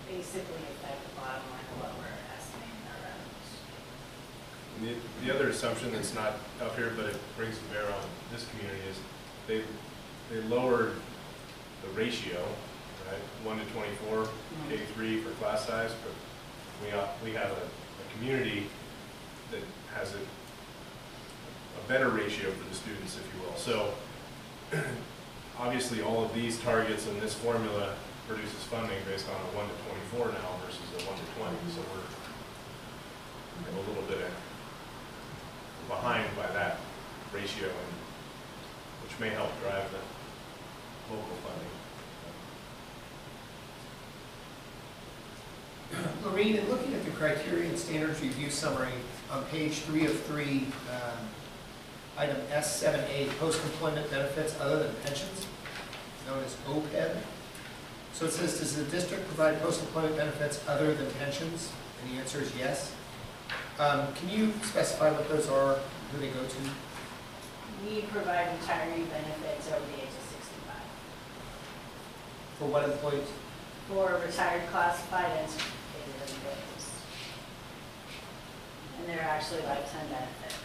basically affect the bottom line of what we're estimating our revenues. The other assumption that's not up here, but it brings to bear on this community is they lowered the ratio, right? 1 to 24, K-3 for class size, but we have a community that has a better ratio for the students, if you will. So obviously all of these targets in this formula produces funding based on a 1 to 24 now versus a 1 to 20. So we're a little bit behind by that ratio, which may help drive the local funding. Lorene, in looking at the criteria and standards review summary on page 3 of 3, item S7A, post-employment benefits other than pensions, known as OPEB. So it says, does the district provide post-employment benefits other than pensions? And the answer is yes. Can you specify what those are, who they go to? We provide retiree benefits over the age of 65. For what employees? For retired classified and certificated employees. And they're actually lifetime benefits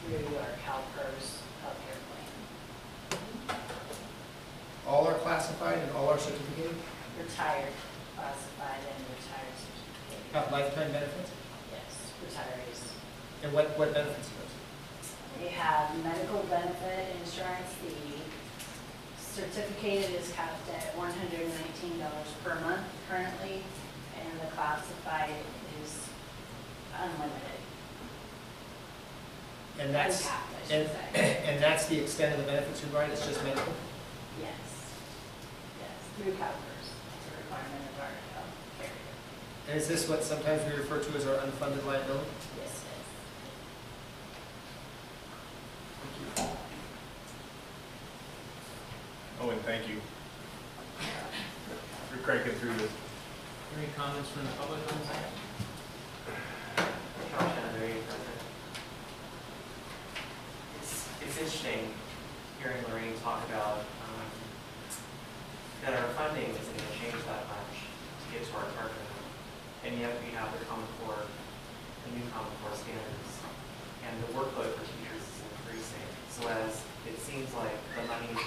through our CalPERS healthcare plan. All are classified and all are certificated? Retired classified and retired certificated. Have lifetime benefits? Yes, retirees. And what benefits are those? They have medical benefit insurance. The certificated is capped at $119 per month currently, and the classified is unlimited. And that's, Uncapped, I should say. and that's the extent of the benefits you provide, it's just medical? Yes. Yes, through CalPERS. It's a requirement of our health carrier. And is this what sometimes we refer to as our unfunded liability? Yes, it is. Thank you. Oh, and thank you for cranking through this. Any comments from the public on this item? It's interesting hearing Lorraine talk about that our funding isn't going to change that much to get to our target, and yet we have the Common Core, the new Common Core standards, and the workload for teachers is increasing. So as it seems like the money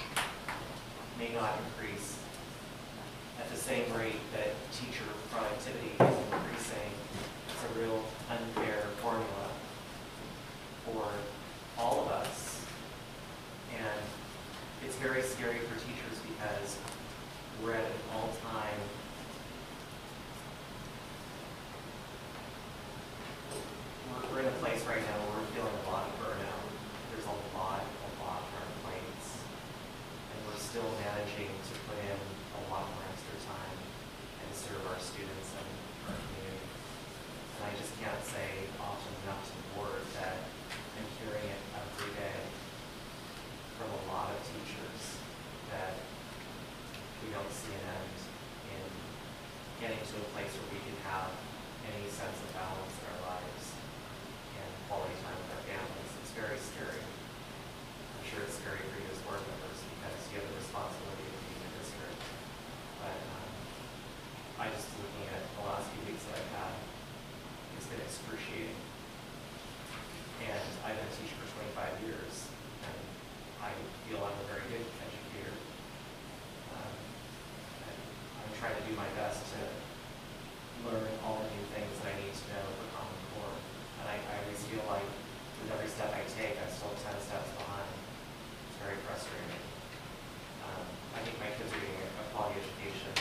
may not increase at the same rate that teacher productivity is increasing, it's a real unfair formula for all of us. And it's very scary for teachers because we're at an all-time we're in a place right now where we're feeling a lot of burnout. There's a lot on our plates. And we're still managing to put in a lot more extra time and serve our students and our community. And I just can't say often enough to the board that I'm hearing it every day from a lot of teachers that we don't see an end in getting to a place where we can have any sense of balance in our lives and quality time with our families. It's very scary. I'm sure it's scary for you as board members because you have the responsibility of being a district. But I just looking at the last few weeks that I've had, it's been excruciating. And I've been a teacher for 25 years, and I feel I'm a very good educator. I'm trying to do my best to learn all the new things that I need to know for Common Core. And I always feel like with every step I take, I'm still 10 steps behind. It's very frustrating. I think my kids are getting a quality education,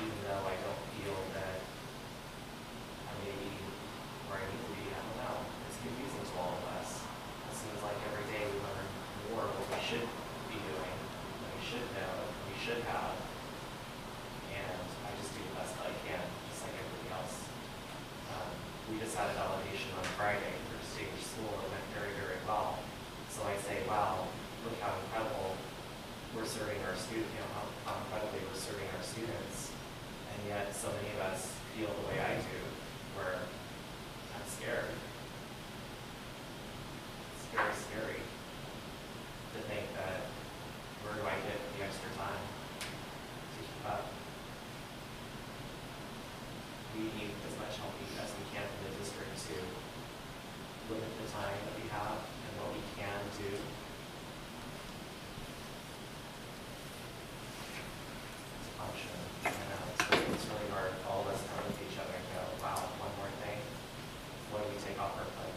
even though I don't feel that I may be where I need to be. I don't know. It's confusing to all of us. It seems like every day we learn more of what we should be doing, what we should know, what we should have. And I just do the best that I can, just like everybody else. We just had a validation on Friday for Stage School. It went very, very well. so I say, wow, look how incredible we're serving our students, how incredibly we're serving our students. And yet so many of us feel the way I do, where I'm scared. It's very scary to think that where do I get the extra time to keep up? We need as much help as we can from the district to look at the time that we have and what we can do. It's a function. I know it's really hard. All of us kind of look at each other and go, wow, one more thing. What do we take off our plate?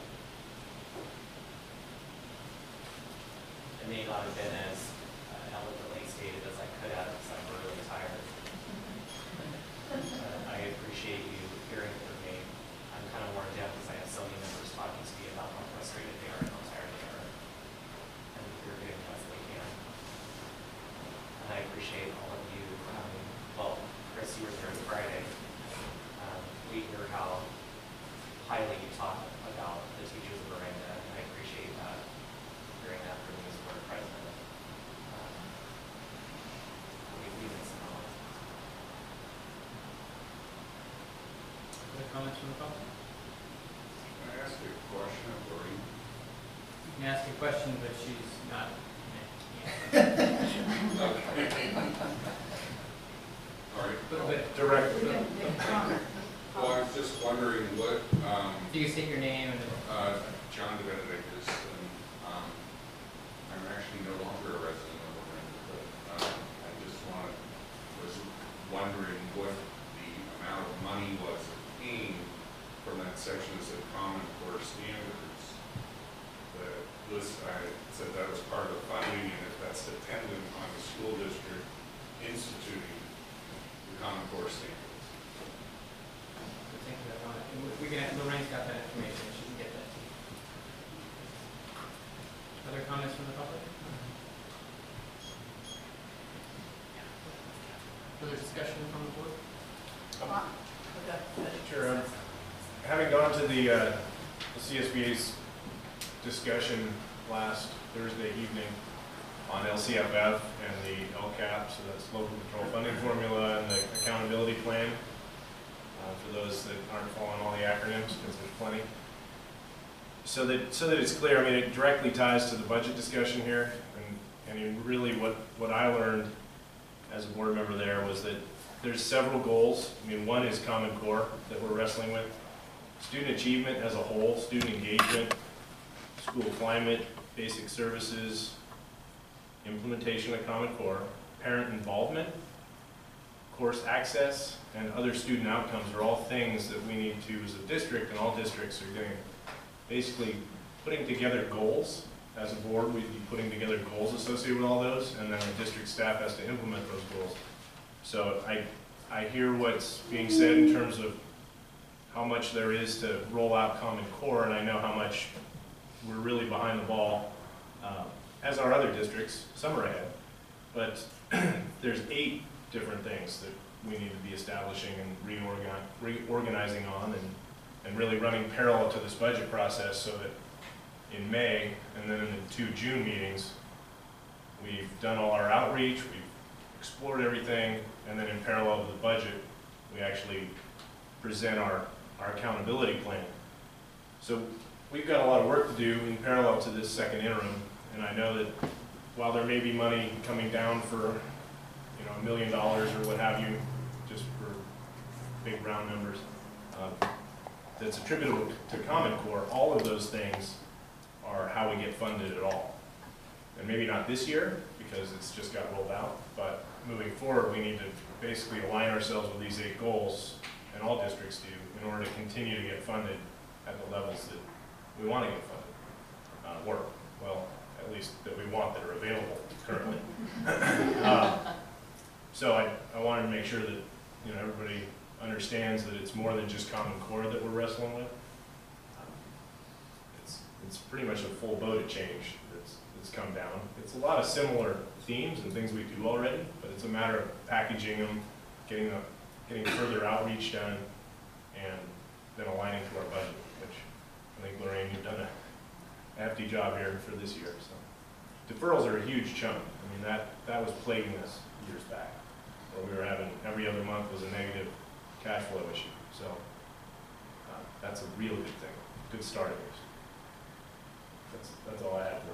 It may not have been as eloquently stated as I could have because I'm really tired. I appreciate you hearing from me. I'm kind of worn down because I have so many members talking to me about how frustrated they are and how tired they are. And you're doing the best they can. And I appreciate all of you coming. Well, Chris, you were there on Friday. We hear how highly you talk about the teachers of Orinda, and I appreciate that, hearing that from you as board president. We miss them all. Other comments from the public? Can I ask you a question of Lori? You can ask a question, but she's not. All right. But Directly. Well, I was just wondering what, if you can state your name and John DeBenedictus, and I'm actually no longer a resident of Orinda, but I just was wondering what the amount of money was obtained from that section that said Common Core standards. The list, I said that was part of the funding, and if that's dependent on the school district instituting the Common Core standards. thank you, we can, Lorraine's got that information, she can get that to you. Other comments from the public? Further discussion from the board? Sure. Having gone to the CSBA's discussion last Thursday evening on LCFF and the LCAP, so that's local control funding formula, and the accountability plan, for those that aren't following all the acronyms, because there's plenty. So that it's clear, I mean, it directly ties to the budget discussion here, and really what I learned as a board member there was that there's several goals. I mean, one is Common Core that we're wrestling with. Student achievement as a whole, student engagement, school climate, basic services, implementation of Common Core, parent involvement, course access, and other student outcomes are all things that we need to, as a district, and all districts are doing, basically putting together goals. As a board, we'd be putting together goals associated with all those, and then our district staff has to implement those goals. So I hear what's being said in terms of how much there is to roll out Common Core, and I know how much we're really behind the ball, as are other districts. Some are ahead, but there's 8 different things that we need to be establishing and reorganizing on, and really running parallel to this budget process, so that in May and then in the 2 June meetings, we've done all our outreach, we've explored everything, and then in parallel to the budget, we actually present our accountability plan. So we've got a lot of work to do in parallel to this second interim, and I know that while there may be money coming down for, $1 million or what have you, just for big round numbers, that's attributable to Common Core, all of those things are how we get funded at all. And maybe not this year, because it's just got rolled out, but moving forward, we need to basically align ourselves with these 8 goals, and all districts do, in order to continue to get funded at the levels that we want to get funded, or, well, at least that we want that are available currently. So I wanted to make sure that everybody understands that it's more than just Common Core that we're wrestling with. It's pretty much a full boat of change that's come down. It's a lot of similar themes and things we do already, but it's a matter of packaging them, getting further outreach done, and then aligning to our budget, which I think, Lorraine, you've done a hefty job here for this year. So. deferrals are a huge chunk. I mean, that was plaguing us years back, where we were having, every other month was a negative cash flow issue. So that's a real good thing, good start at least. That's all I have for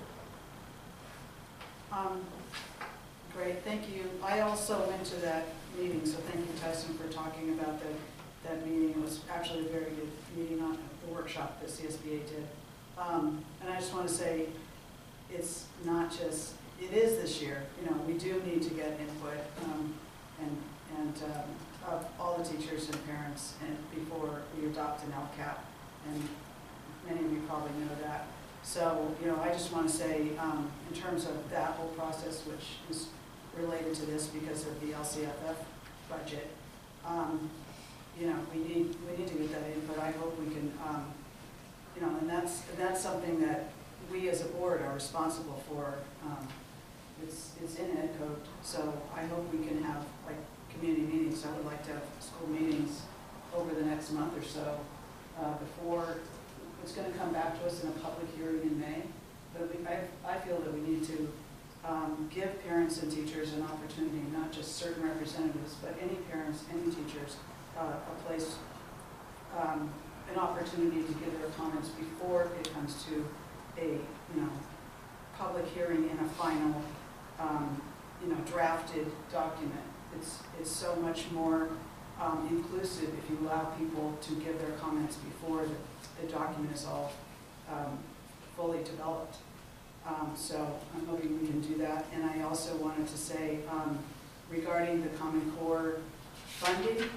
Great, thank you. I also went to that meeting, so thank you, Tyson, for talking about that meeting. It was actually a very good meeting on the workshop that CSBA did. And I just want to say, it's not just, it is this year. You know, we do need to get input of all the teachers and parents and before we adopt an LCAP. And many of you probably know that. So, you know, I just want to say, in terms of that whole process, which is related to this because of the LCFF budget, you know, we need to get that in, but I hope we can, you know, and that's something that we as a board are responsible for. It's in Ed Code, so I hope we can have like community meetings. I would like to have school meetings over the next month or so before it's going to come back to us in a public hearing in May. But I feel that we need to give parents and teachers an opportunity, not just certain representatives, but any parents, any teachers, a place, an opportunity to give their comments before it comes to a, you know, public hearing in a final, you know, drafted document. It's so much more inclusive if you allow people to give their comments before the document is all fully developed. So I'm hoping we can do that. And I also wanted to say, regarding the Common Core funding,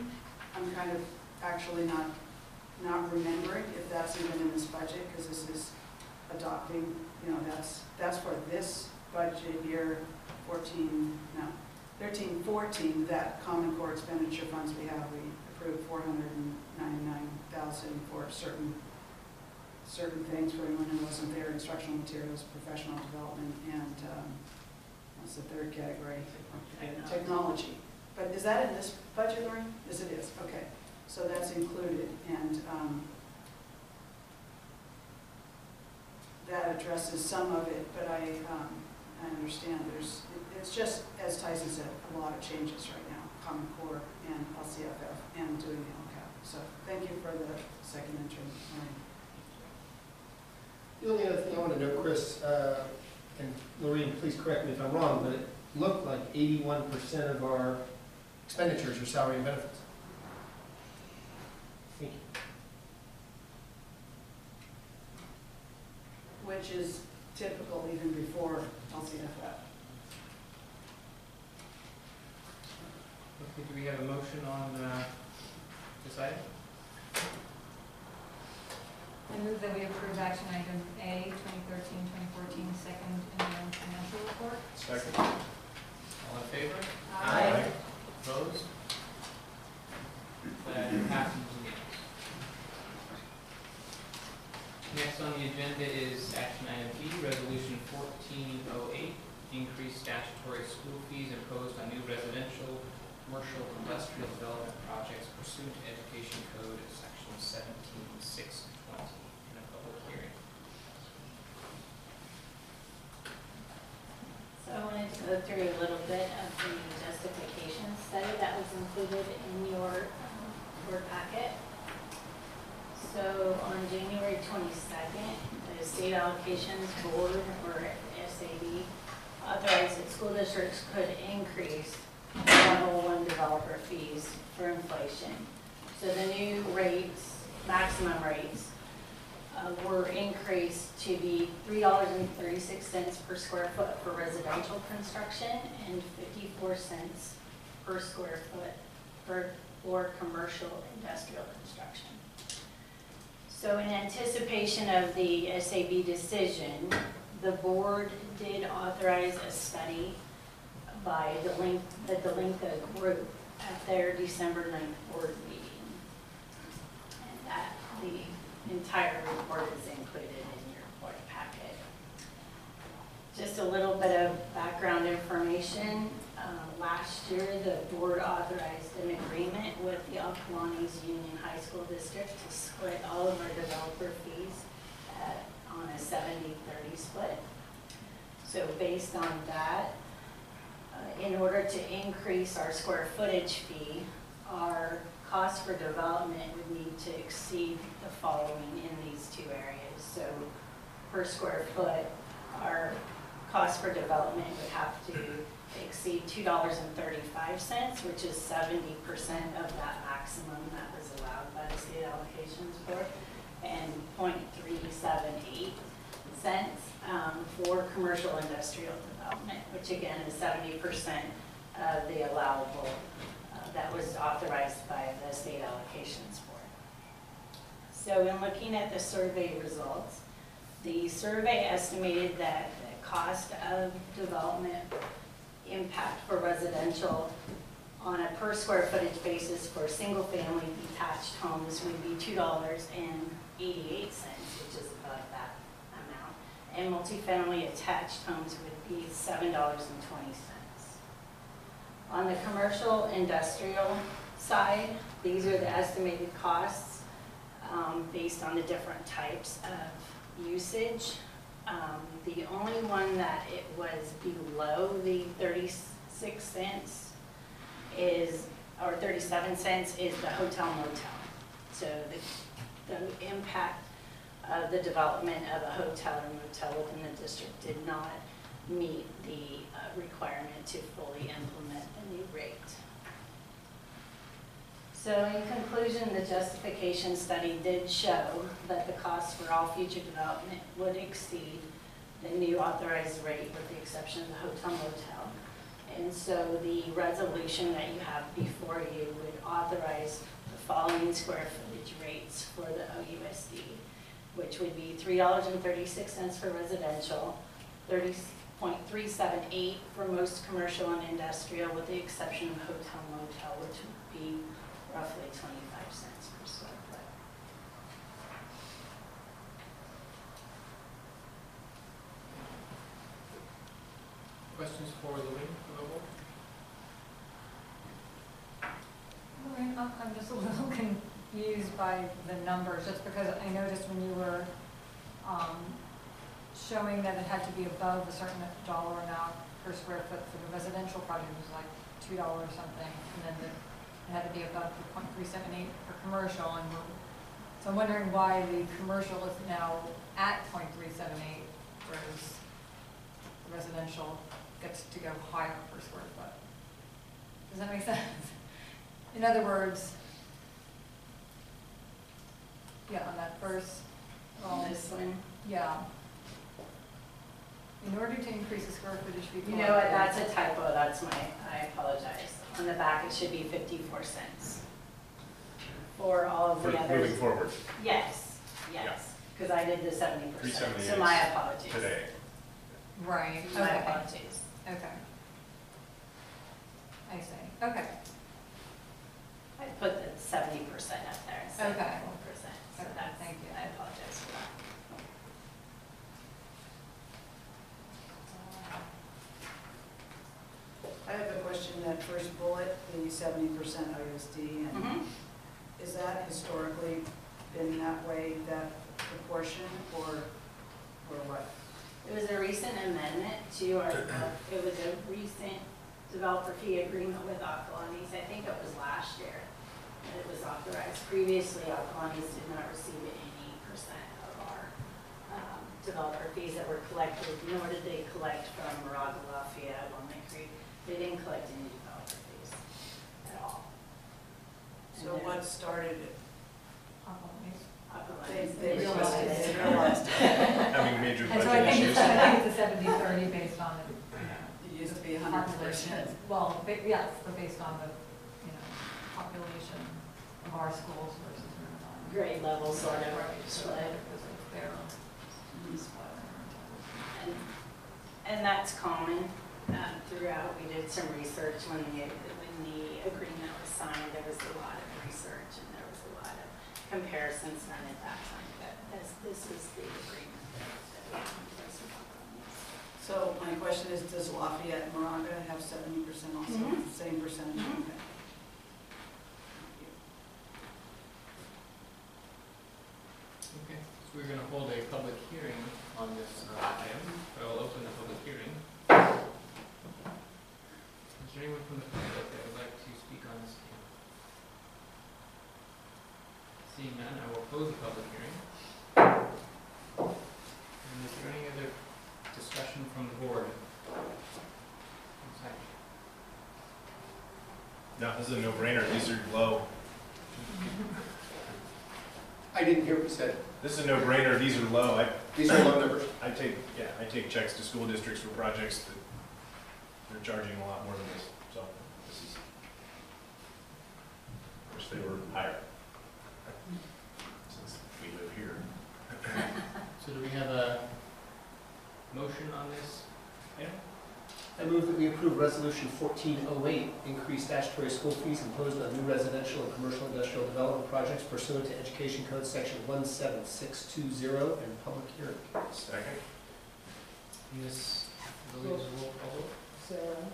I'm kind of actually not remembering if that's even in this budget, because this is adopting, you know, that's for this budget year 13-14, that Common Core expenditure funds we have. We approved $499,000 for certain things for anyone who wasn't there: instructional materials, professional development, and what's the third category? Technology. But is that in this budget, Lauren? Yes, it is. Okay, so that's included, and that addresses some of it. But I understand it's just, as Tyson said, a lot of changes right now: Common Core and LCFF and doing the LCAP. So thank you for the second interim. The only other thing I want to note, Chris, and Lorraine, please correct me if I'm wrong, but it looked like 81% of our expenditures are salary and benefits. Thank you. Which is typical even before LCFF. Okay, do we have a motion on this item? I move that we approve action item A, 2013-2014, second interim financial report. Second. All in favor? Aye. Opposed? That passes unanimously. Next on the agenda is action item B, resolution 1408, increase statutory school fees imposed on new residential, commercial, industrial development projects pursuant to Education Code section 17.620 in a public hearing. So I wanted to go through a little bit of the justification study that was included in your board packet. So on January 22nd, the State Allocations Board, or SAB, authorized that school districts could increase level 1 developer fees for inflation. So the new rates, maximum rates, were increased to be $3.36 per square foot for residential construction and 54 cents per square foot for commercial industrial construction. So in anticipation of the SAB decision, the board did authorize a study by the Delinka group at their December 9th board meeting. And that the entire report is included in your board packet. Just a little bit of background information. Last year, the board authorized an agreement with the Ocalanes Union High School District to split all of our developer fees on a 70-30 split. So based on that, in order to increase our square footage fee, our cost for development would need to exceed the following in these two areas. So per square foot, our cost for development would have to exceed $2.35, which is 70% of that maximum that was allowed by the state allocations board, and 0.378 cents for commercial industrial development, which again is 70% of the allowable that was authorized by the state allocations board. So in looking at the survey results, the survey estimated that the cost of development impact for residential on a per square footage basis for single family detached homes would be $2.88, which is above that amount. And multifamily attached homes would be $7.20. On the commercial industrial side, these are the estimated costs based on the different types of usage. The only one that it was below the 36 cents is, or 37 cents, is the hotel motel. So the impact of the development of a hotel or motel within the district did not meet the requirement to fully implement the new rate. So in conclusion, the justification study did show that the cost for all future development would exceed the new authorized rate with the exception of the hotel motel. And so the resolution that you have before you would authorize the following square footage rates for the OUSD, which would be $3.36 for residential, 30.378 for most commercial and industrial, with the exception of hotel motel, which would be roughly 25 cents per square foot. Questions for Louise? I'm just a little confused by the numbers, just because I noticed when you were showing that it had to be above a certain dollar amount per square foot for the residential project, it was like $2 something, and then it had to be above the 0.378 for commercial, and so I'm wondering why the commercial is now at 0.378, whereas the residential gets to go higher per square foot. Does that make sense? In other words, yeah, on that first, This one. yeah. In order to increase the square footage. You know what, that's a typo, I apologize. On the back, it should be 54 cents. For all of the others. Moving forward. Yes, because I did the 70%, so 378 my apologies. Today. Right, My okay, apologies. okay. I see, okay, I put the 70% up there instead of 1%, Okay. so Okay, that's, thank you. I apologize for that. I have a question, that first bullet, the 70% OUSD, and Mhm. is that historically been that way, that proportion, or what? It was a recent amendment to our, it was a recent developer fee agreement with Acalanes. I think it was last year that it was authorized. Previously, Acalanes did not receive any percent of our developer fees that were collected, nor did they collect from Moraga, Lafayette, Walnut Creek. They didn't collect any developer fees at all. So what started it? Acalanes. They realized it. initiated They realized it. Having major and so budget I think issues. it's a 70-30 based on the, It used to be population. 100%. Well, yes, but based on the, population of our schools versus Maryland. Grade level sort of Right, so split. it was a fair split. And that's common throughout. We did some research when the agreement was signed. There was a lot of research and there was a lot of comparisons done at that time. But this is the agreement that we have in place with Acalanes. So my question is, does Lafayette and Moraga have 70% also, Mhm. same percentage? Mhm. Okay. Okay, we're going to hold a public hearing on this item. I will open the public hearing. Is there anyone from the public that would like to speak on this item? Seeing none, I will close the public hearing. And is there any other discussion from the board? No, this is a no-brainer. These are low. I didn't hear what you said. This is a no-brainer. These are low. These are low numbers. I take checks to school districts for projects that they're charging a lot more than this. So this is, I wish they were higher since we live here. So do we have a motion on this item? I move that we approve Resolution 1408, increase statutory school fees imposed on new residential and commercial industrial development projects pursuant to Education Code Section 17620 and public hearing. Second. Ms. Williams, roll call vote. Sarah?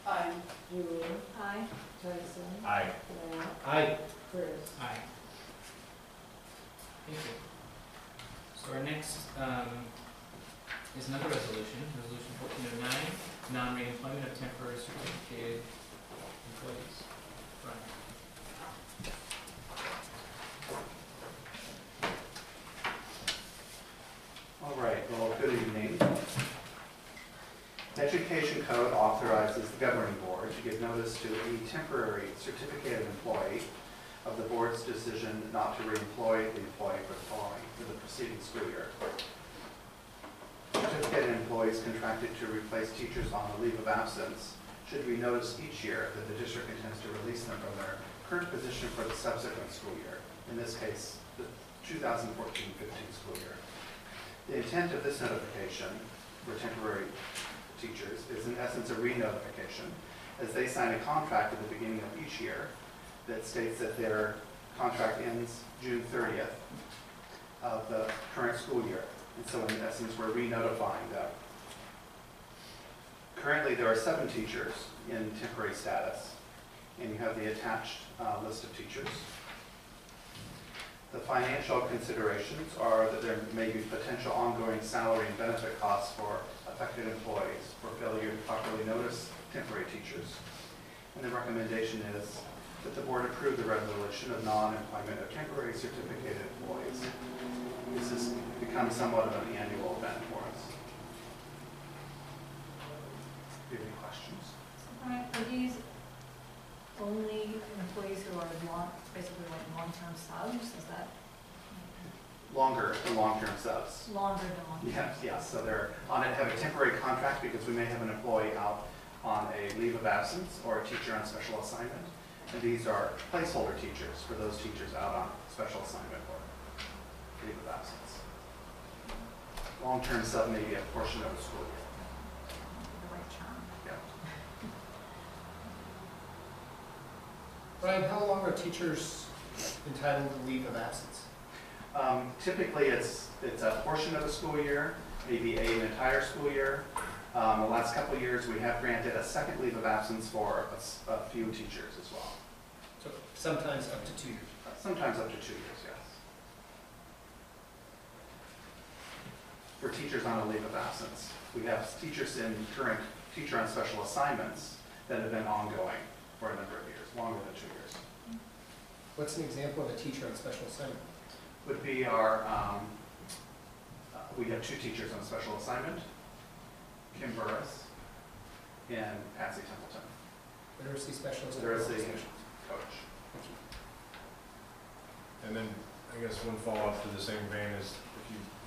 Aye. Julie? Aye. Tyson? Aye. Matt? Aye. Chris? Aye. Thank you. So our next is another resolution, Resolution 1409, non-reemployment of temporary certificated employees. Brian. All right, well, good evening. The Education Code authorizes the governing board to give notice to any temporary certificated employee of the board's decision not to reemploy the employee for the preceding school year. Certificated employees contracted to replace teachers on a leave of absence should be noticed each year that the district intends to release them from their current position for the subsequent school year, in this case, the 2014-15 school year. The intent of this notification for temporary teachers is in essence a re-notification, as they sign a contract at the beginning of each year that states that their contract ends June 30th of the current school year. And so in essence, we're re-notifying them. Currently, there are 7 teachers in temporary status, and you have the attached list of teachers. The financial considerations are that there may be potential ongoing salary and benefit costs for affected employees for failure to properly notice temporary teachers. And the recommendation is that the board approve the resolution of non-employment of temporary certificated employees. This has become somewhat of an annual event for us. Do you have any questions? Brian, are these only employees who are basically like long-term subs? Is that Longer than long-term subs. longer than long-term? Yes. So they're have a temporary contract because we may have an employee out on a leave of absence or a teacher on special assignment. And these are placeholder teachers for those teachers out on special assignment or leave of absence. Long-term sub may be a portion of the school year. The right term. Yeah. Brian, how long are teachers entitled to leave of absence? Typically, it's a portion of the school year, maybe an entire school year. The last couple of years, we have granted a second leave of absence for a few teachers as well. So sometimes up to 2 years. Sometimes up to 2 years, yes. For teachers on a leave of absence, we have teachers in current teacher on special assignments that have been ongoing for a number of years, longer than 2 years. What's an example of a teacher on special assignment? Would be our, we have 2 teachers on special assignment, Kim Burris and Patsy Templeton. Literacy specialist? Literacy coach. Thank you. And then I guess one follow-up to the same vein is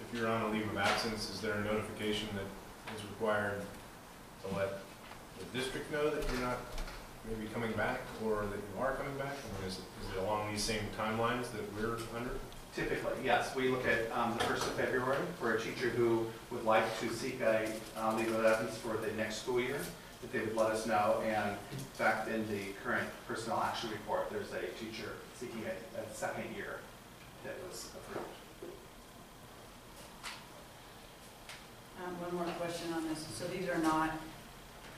if you're on a leave of absence, is there a notification that is required to let the district know that you're not maybe coming back or that you are coming back? I mean, is it along these same timelines that we're under? Typically, yes. We look at the 1st of February for a teacher who would like to seek a leave of absence for the next school year, that they would let us know. And in fact, in the current personnel action report, there's a teacher seeking a second year that was approved. One more question on this. So these are not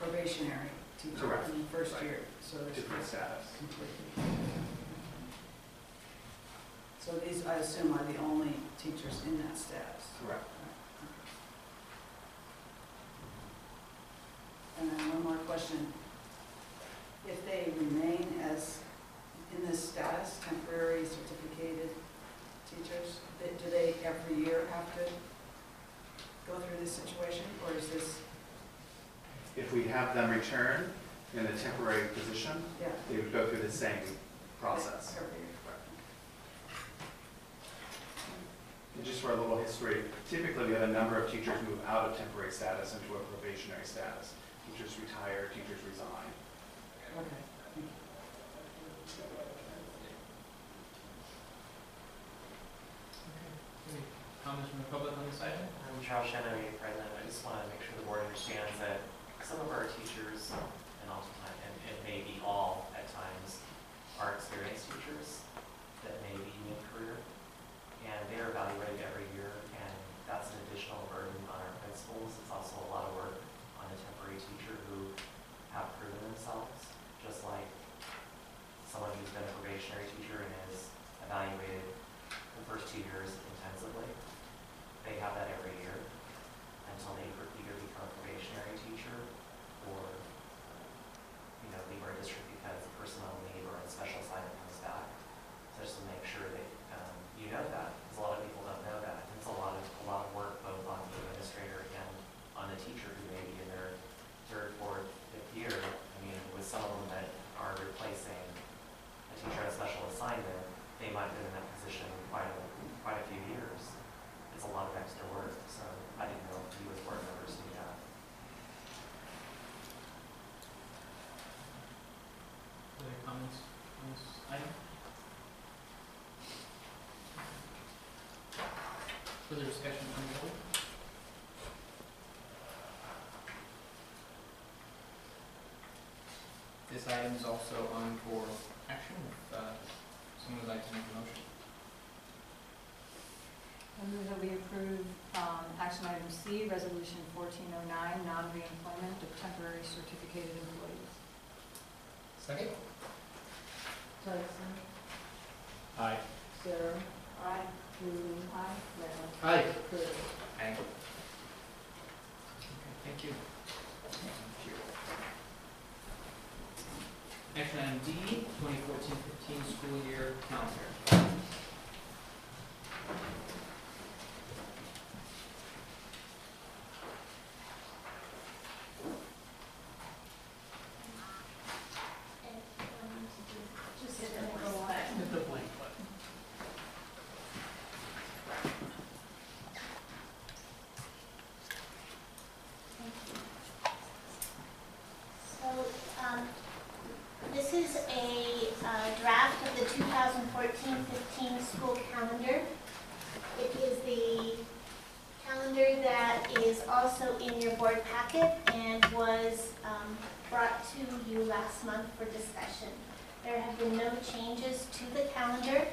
probationary teachers Correct. in the first Right. year? So there's Different status. completely. So these, I assume, are the only teachers in that status? Correct. And then one more question. If they remain as in this status, temporary certificated teachers, do they every year have to go through this situation, or is this? If we have them return in a temporary position, Yeah. they would go through the same process. Every year. And just for a little history, typically we have a number of teachers move out of temporary status into a probationary status. Teachers retire, teachers resign. Okay. Any comments from the public on this item? I'm Charles Shannon, President. I just want to make sure the board understands that some of our teachers, and oftentimes, and maybe all at times, are experienced teachers that may be mid-career, and they are evaluated every year, and that's an additional burden on our principals. It's also a lot of work on a temporary teacher who have proven themselves, just like someone who's been a probationary teacher and is evaluated the first 2 years intensively. They have that every year until they either become a probationary teacher or, leave our district because of personnel need or a special assignment comes back. So just to make sure that you know that, because a lot of people don't know that. It's a lot of work both on the administrator and on the teacher who may be in their third, fourth, fifth year. I mean, with some of them that are replacing a teacher on a special assignment, they might have been in that position quite a few years. It's a lot of extra work, so I didn't know if you as board members knew that. Other comments on this item? Further discussion from the board? This item is also on for action. If someone would like to make a motion. I move that we approve action item C, resolution 1409, non-reemployment of temporary certificated employees. Second? Hudson. Aye. Sarah. Aye. Julie. Aye. Larry. Aye. Chris. Aye. Okay, thank you. Action item D, 2014-15 school year calendar. Just Hit the blank button. So, this is a draft of the 2014-15 school calendar. It is the calendar that is also in your board packet and was brought to you last month for discussion. There have been no changes to the calendar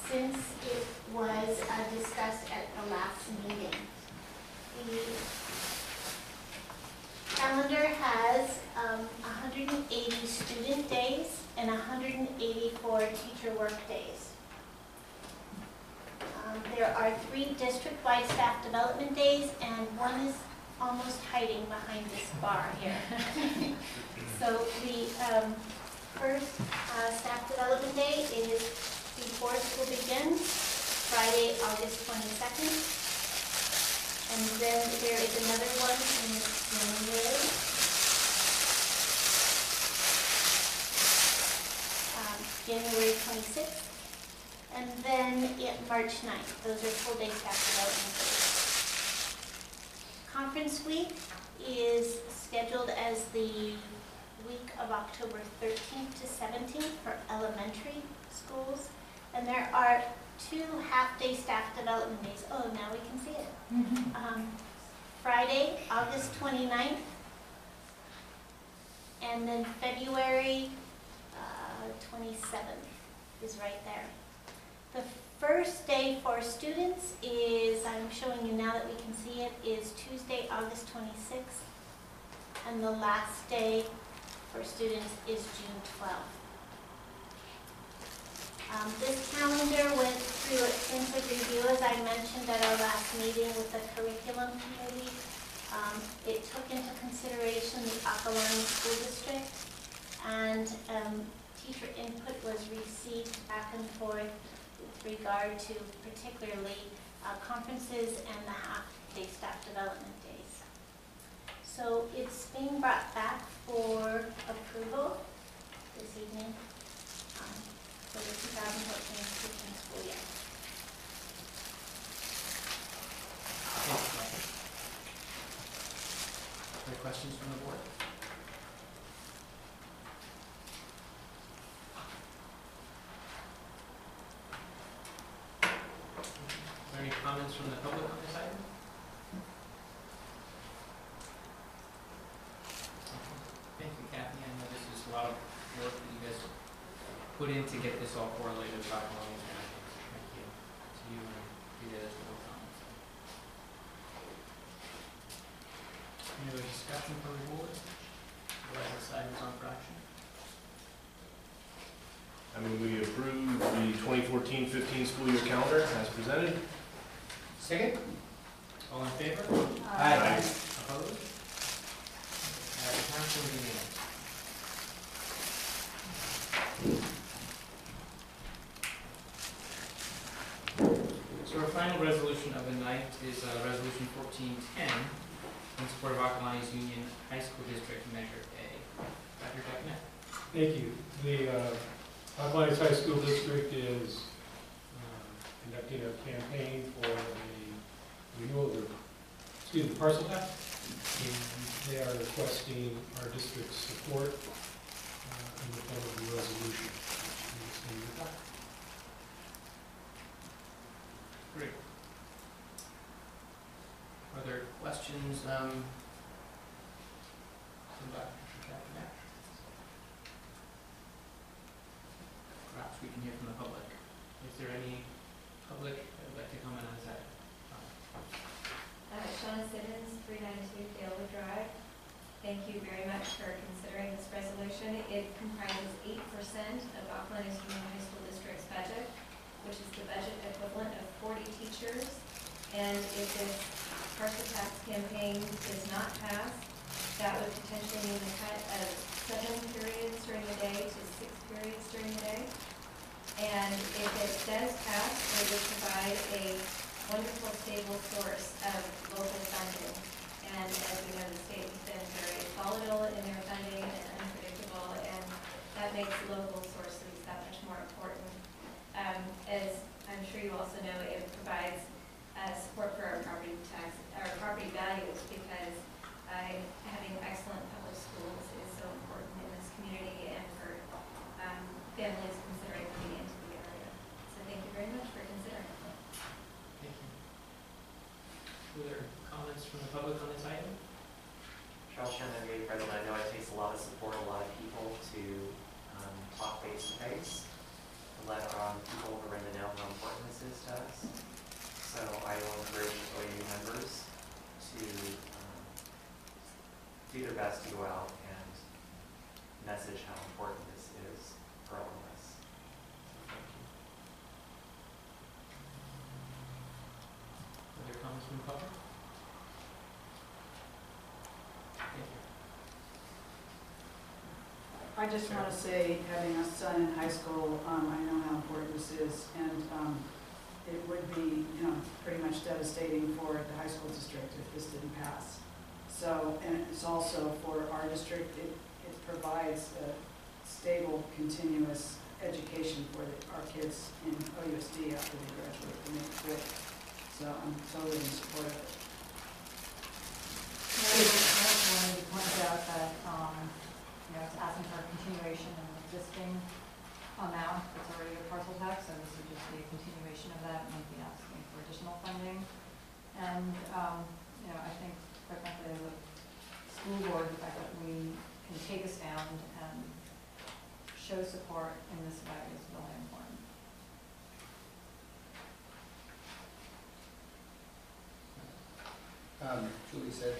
since it was discussed at the last meeting. The calendar has 180 student days and 184 teacher work days. There are 3 district-wide staff development days, and one is almost hiding behind this bar here. So the first staff development day is before school begins, Friday, August 22nd. And then there is another one in January, January 26th. And then March 9th. Those are full day staff development days. Conference week is scheduled as the week of October 13th to 17th for elementary schools. And there are 2 half-day staff development days. Oh, now we can see it. Friday, August 29th, and then February 27th is right there. The first day for students is, I'm showing you now that we can see it, is Tuesday, August 26th. And the last day for students is June 12th. This calendar went through extensive review, as I mentioned at our last meeting with the curriculum committee. It took into consideration the Aquiline School District, and teacher input was received back and forth with regard to particularly conferences and the half-day staff development days. So it's being brought back for approval this evening for the 2014-15 school year. Any questions from the board? Are there any comments from the public on this item? Thank you, Kathy. I know this is a lot of work that you guys put in to get this all correlated with Aquiline. Thank you to you and you guys for those comments. Any other discussion from the board? Otherwise, this item is on for action. I mean, we approve the 2014-15 school year calendar as presented. Second. All in favor? Aye. Opposed? Council meeting. So our final resolution of the night is Resolution 1410 in support of Aquiline Union High School District Measure A. Dr. Duckman. Thank you. The Aquiline High School District is conducting a campaign for a renewal of their, parcel tax. And they are requesting our district's support in the form of a resolution. Great. Are there questions from Dr. Duckman? Perhaps we can hear from the public. Is there any public that would like to comment on this item? Shauna Simmons, 392 Dalewood Drive. Thank you very much for considering this resolution. It comprises 8% of Aquiline Union High School District's budget, which is the budget equivalent of 40 teachers. And if this partial tax campaign does not pass, that would potentially mean the cut of 7 periods during the day to 6 periods during the day. And if it does pass, it would provide a wonderful, stable source of local funding. And as we know, the state has been very volatile in their funding and unpredictable, and that makes local sources that much more important. As I'm sure you also know, it provides support for our property tax, our property values, because having excellent public schools is so important in this community and for families considering moving into the area. So thank you very much for considering. Thank you. Further comments from the public on this item? Charles Sherman, President, I know it takes a lot of support, a lot of people to talk face to face, to let people of Orinda know how important this is to us. So I will encourage OU members to do their best to go out and message how important this is for all of us. Other comments from the public? Thank you. I just want to say, having a son in high school, I know how important this is, and it would be, pretty much devastating for the high school district if this didn't pass. So, and it's also for our district, it provides a stable, continuous education for our kids in OUSD after they graduate from 8th grade. So I'm totally in support of it. I also wanted to point out that, it's asking for a continuation of an existing amount that's already a parcel tax, so this would just be a continuation of that, and we'd be asking for additional funding. And, I think, quite frankly, as a school board, the fact that we can take a stand and show support in this way is really important. Julie said,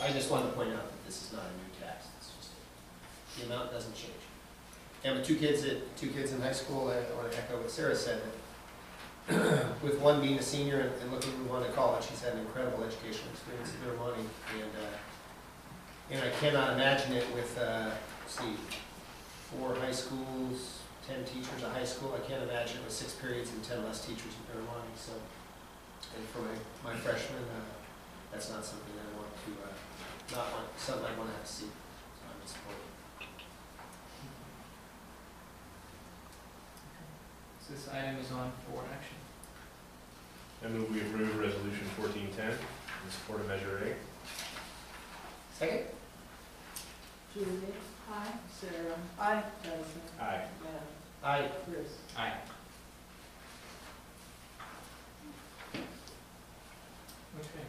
I just wanted to point out that this is not a new tax. It's just, the amount doesn't change. And with two kids in high school, I want to echo what Sarah said. With one being a senior and looking to move on to college, he's had an incredible educational experience in Vermont, and I cannot imagine it with, see, 4 high schools, 10 teachers at high school. I can't imagine it with 6 periods and 10 less teachers in Vermont. So, and for my freshmen, that's not something I want to, something I want to have to see. So I'm in support. So this item is on for action. I move we approve resolution 1410 in support of measure A. Second? Julie? Aye. Sarah? Aye. Tyson? Aye. Matt? Aye. Chris? Aye. Okay.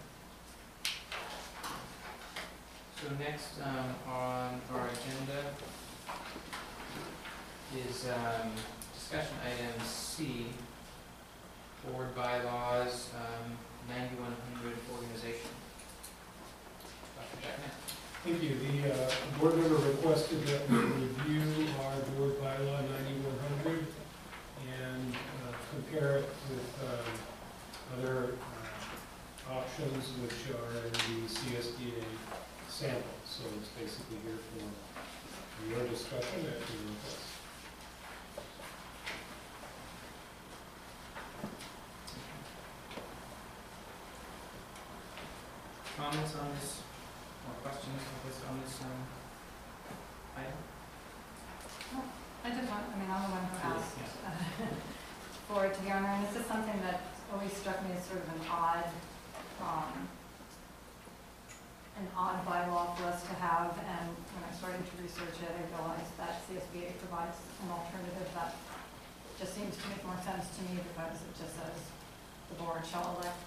So next on our agenda is discussion item C, board bylaws, 9100 organization. Dr. Jackman. Thank you. The board member requested that we review our board bylaw 9100 and compare it with other options which are in the CSDA sample. So it's basically here for your discussion at your request. Comments on this, or questions on this item? I just want, I mean, I'm the one who asked for it to be on there, and it's just something that always struck me as sort of an odd bylaw for us to have, and when I started to research it, I realized that CSBA provides an alternative that just seems to make more sense to me, because it just says the board shall elect,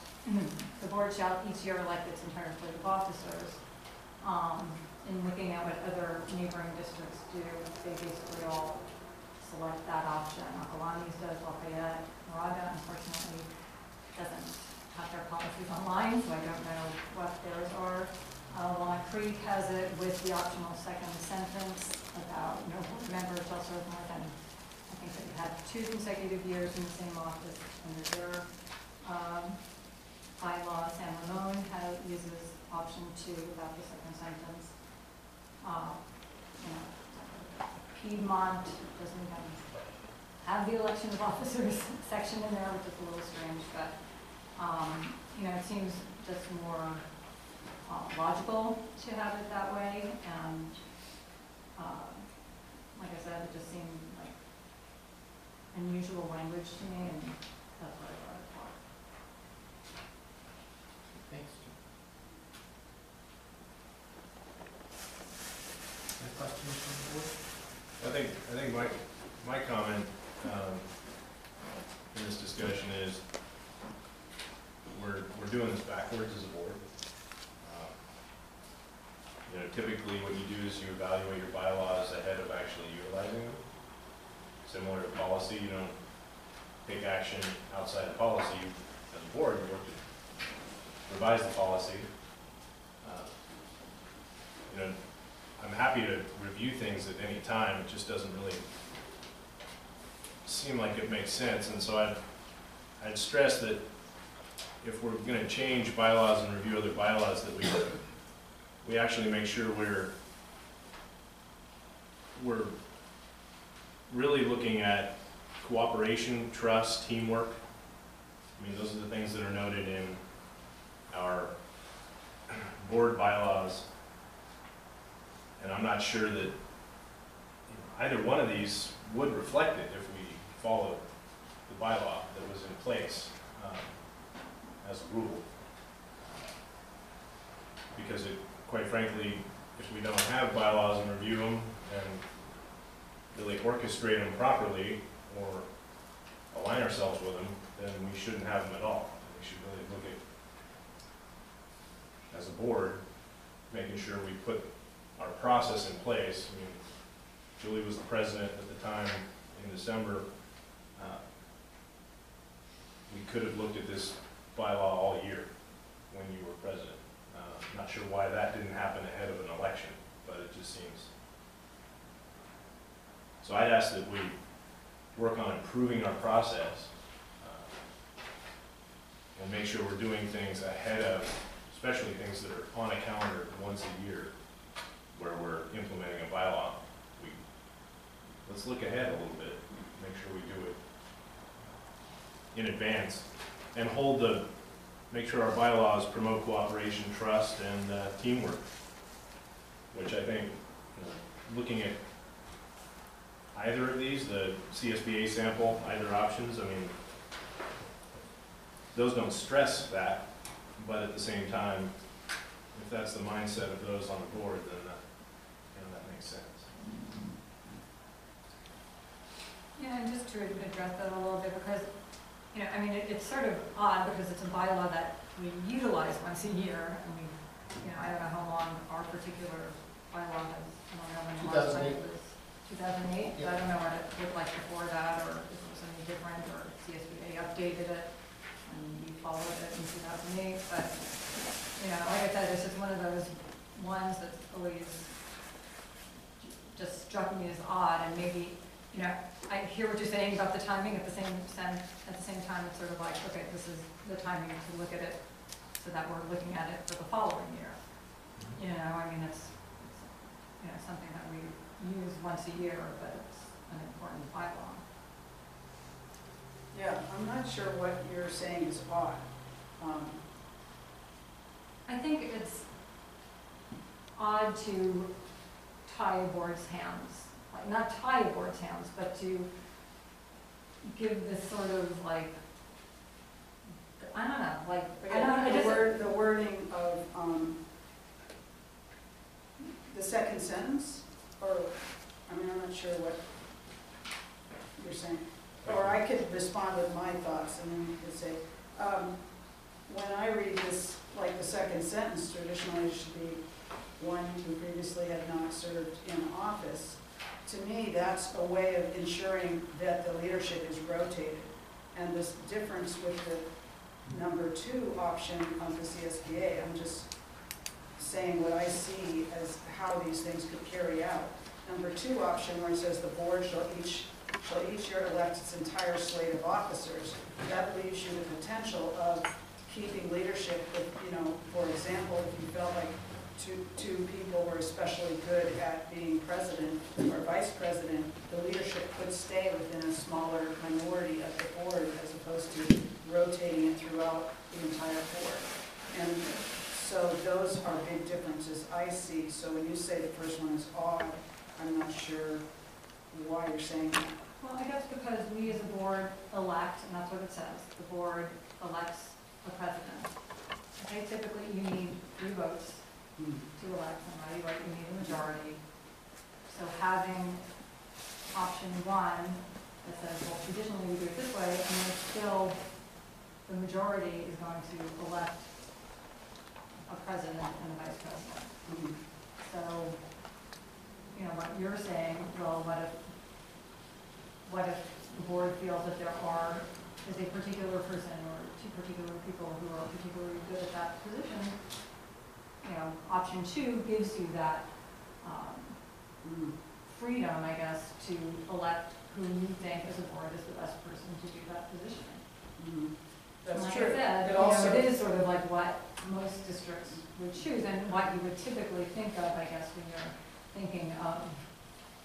the board shall each year elect its entire slate of officers. In looking at what other neighboring districts do, they basically all select that option. Akalani's does, Lafayette, Moraga, unfortunately, doesn't have their policies online, so I don't know what theirs are. Walnut Creek has it with the optional second sentence about no board member shall serve more than, I think that you had 2 consecutive years in the same office under their bylaw. San Ramon uses option 2 without the second sentence. Piedmont doesn't even have the election of officers section in there, which is a little strange, but it seems just more logical to have it that way, and like I said, it just seemed like unusual language to me, and that's what I brought it for. Thanks. Any questions from the board? I think my comment in this discussion is we're doing this backwards as a board. Typically what you do is you evaluate your bylaws ahead of actually utilizing them. Similar to policy, you don't take action outside of policy. As a board, you work to revise the policy. I'm happy to review things at any time. It just doesn't really seem like it makes sense. And so I'd stress that if we're going to change bylaws and review other bylaws, that we actually make sure we're really looking at cooperation, trust, teamwork. I mean, those are the things that are noted in our board bylaws. And I'm not sure that either one of these would reflect it if we followed the bylaw that was in place as a rule. Because quite frankly, if we don't have bylaws and review them and really orchestrate them properly or align ourselves with them, then we shouldn't have them at all. We should really look at, as a board, making sure we put our process in place. I mean, Julie was the president at the time in December. We could have looked at this bylaw all year when you were president. Not sure why that didn't happen ahead of an election, but it just seems So I'd ask that we work on improving our process and make sure we're doing things ahead of, especially things that are on a calendar once a year, where we're implementing a bylaw. Let's look ahead a little bit, make sure we do it in advance, and make sure our bylaws promote cooperation, trust, and teamwork, which I think, looking at either of these, the CSBA sample, either options, I mean, those don't stress that, but at the same time, if that's the mindset of those on the board, then that makes sense. Yeah, and just to address that a little bit, because, I mean, it's sort of odd because it's a bylaw that we utilize once a year, and we, I don't know how long our particular bylaw has, I don't know when the last time it was 2008. Yeah. I don't know what it looked like before that, or if it was any different, or CSBA updated it, and we followed it in 2008, but, like I said, it's just one of those ones that's always just struck me as odd, and maybe, I hear what you're saying about the timing. At the same time, it's sort of like, okay, this is the timing to look at it so that we're looking at it for the following year. I mean, it's something that we use once a year, but it's an important bylaw. Yeah, I'm not sure what you're saying is odd. I think it's odd to tie a board's hands. Like, not tie a board's hands, but to give this sort of like, I don't know, like, I don't know. The wording of the second sentence, or, I mean, I'm not sure what you're saying. Or I could respond with my thoughts, and then you could say, when I read this, like the second sentence, traditionally it should be one who previously had not served in office. To me, that's a way of ensuring that the leadership is rotated. And this difference with the number 2 option of the CSBA, I'm just saying what I see as how these things could carry out. Number 2 option, where it says the board shall each year elect its entire slate of officers, that leaves you the potential of keeping leadership with, for example, if you felt like two people were especially good at being president or vice president, the leadership could stay within a smaller minority of the board as opposed to rotating it throughout the entire board. And so those are big differences I see. So when you say the first one is odd, I'm not sure why you're saying that. Well, I guess because we as a board elect, and that's what it says, the board elects the president. Okay, typically you need 3 votes to elect somebody, right? You need a majority. So having option 1 that says, well, traditionally we do it this way, and then still the majority is going to elect a president and a vice president. So, what you're saying, well, what if the board feels that there is a particular person or 2 particular people who are particularly good at that position? Option 2 gives you that freedom, I guess, to elect who you think as a board is the best person to do that position. That's like true. I said, it is sort of like what most districts would choose and what you would typically think of, I guess, when you're thinking of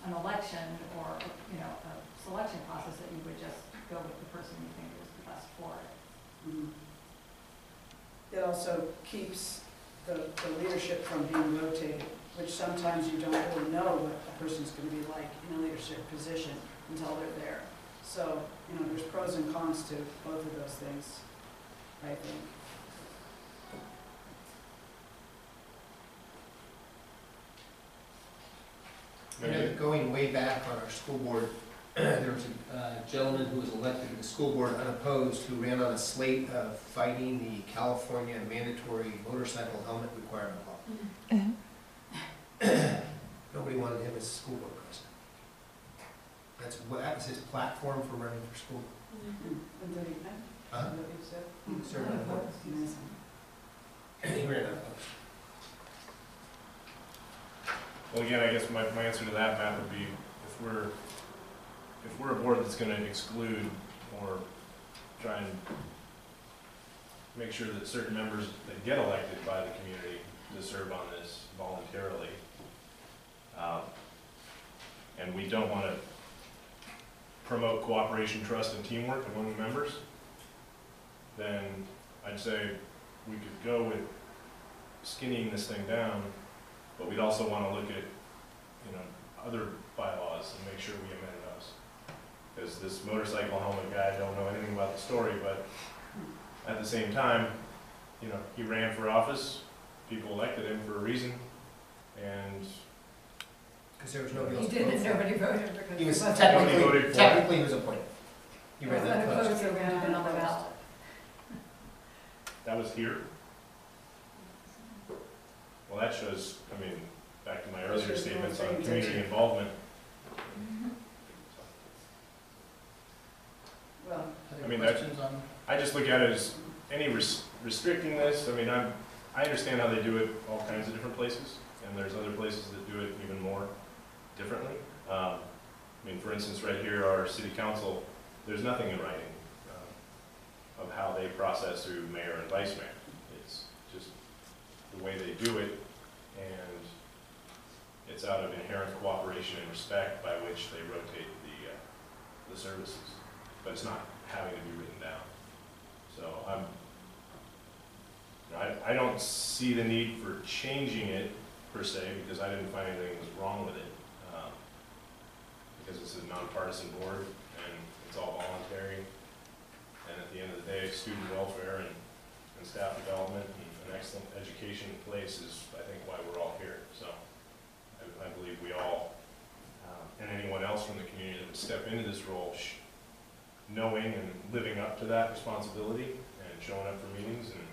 an election or, a selection process, that you would just go with the person you think is the best for it. It also keeps the leadership from being rotated, which sometimes you don't really know what a person's going to be like in a leadership position until they're there. So, there's pros and cons to both of those things, I think. Going way back on our school board, there was a gentleman who was elected to the school board unopposed who ran on a slate of fighting the California mandatory motorcycle helmet requirement law. Nobody wanted him as school board president. That was his platform for running for school. He served unopposed. He ran unopposed. Well, again, I guess my answer to that, Matt, would be if we're if we're a board that's gonna exclude or try and make sure that certain members that get elected by the community to serve on this voluntarily, and we don't want to promote cooperation, trust, and teamwork among the members, then I'd say we could go with skinnying this thing down, but we'd also want to look at, other bylaws and make sure we amend those. Because this motorcycle helmet guy, I don't know anything about the story, but at the same time, he ran for office, people elected him for a reason, and Because there was nobody else. He didn't, nobody voted because. He was wasn't- Nobody voted for him. technically he was appointed. He He ran wasn't that opposed, post. so it would have been on the ballot. that was here. Well, that shows, back to my earlier statements on community involvement. Well, I mean, I just look at it as any restricting this. I understand how they do it all kinds of different places, and there's other places that do it even more differently. For instance, right here, our city council, there's nothing in writing of how they process through mayor and vice mayor. It's just the way they do it, and it's out of inherent cooperation and respect by which they rotate the services. But it's not having to be written down. So I don't see the need for changing it per se, because I didn't find anything that was wrong with it. Because it's a nonpartisan board and it's all voluntary. And at the end of the day, student welfare and staff development and an excellent education in place is, I think, why we're all here. So I believe we all, and anyone else from the community that would step into this role, knowing and living up to that responsibility and showing up for meetings. And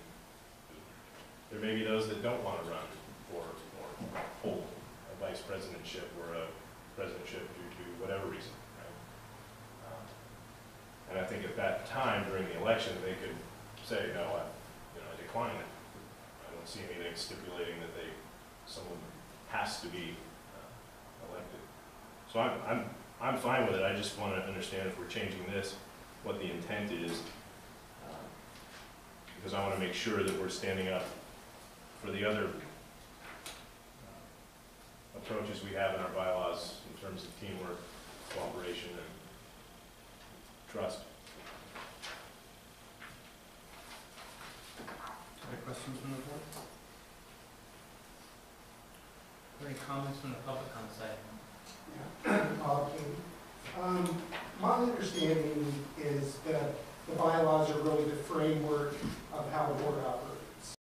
there may be those that don't want to run for or hold a vice presidentship or a presidentship due to whatever reason, right? And I think at that time during the election, they could say, no, I decline it. I don't see anything stipulating that someone has to be elected. So I'm fine with it. I just want to understand if we're changing this, what the intent is, because I want to make sure that we're standing up for the other approaches we have in our bylaws in terms of teamwork, cooperation, and trust. Other questions from the board? Are there any comments from the public on the side? My understanding is that the bylaws are really the framework of how the board operates.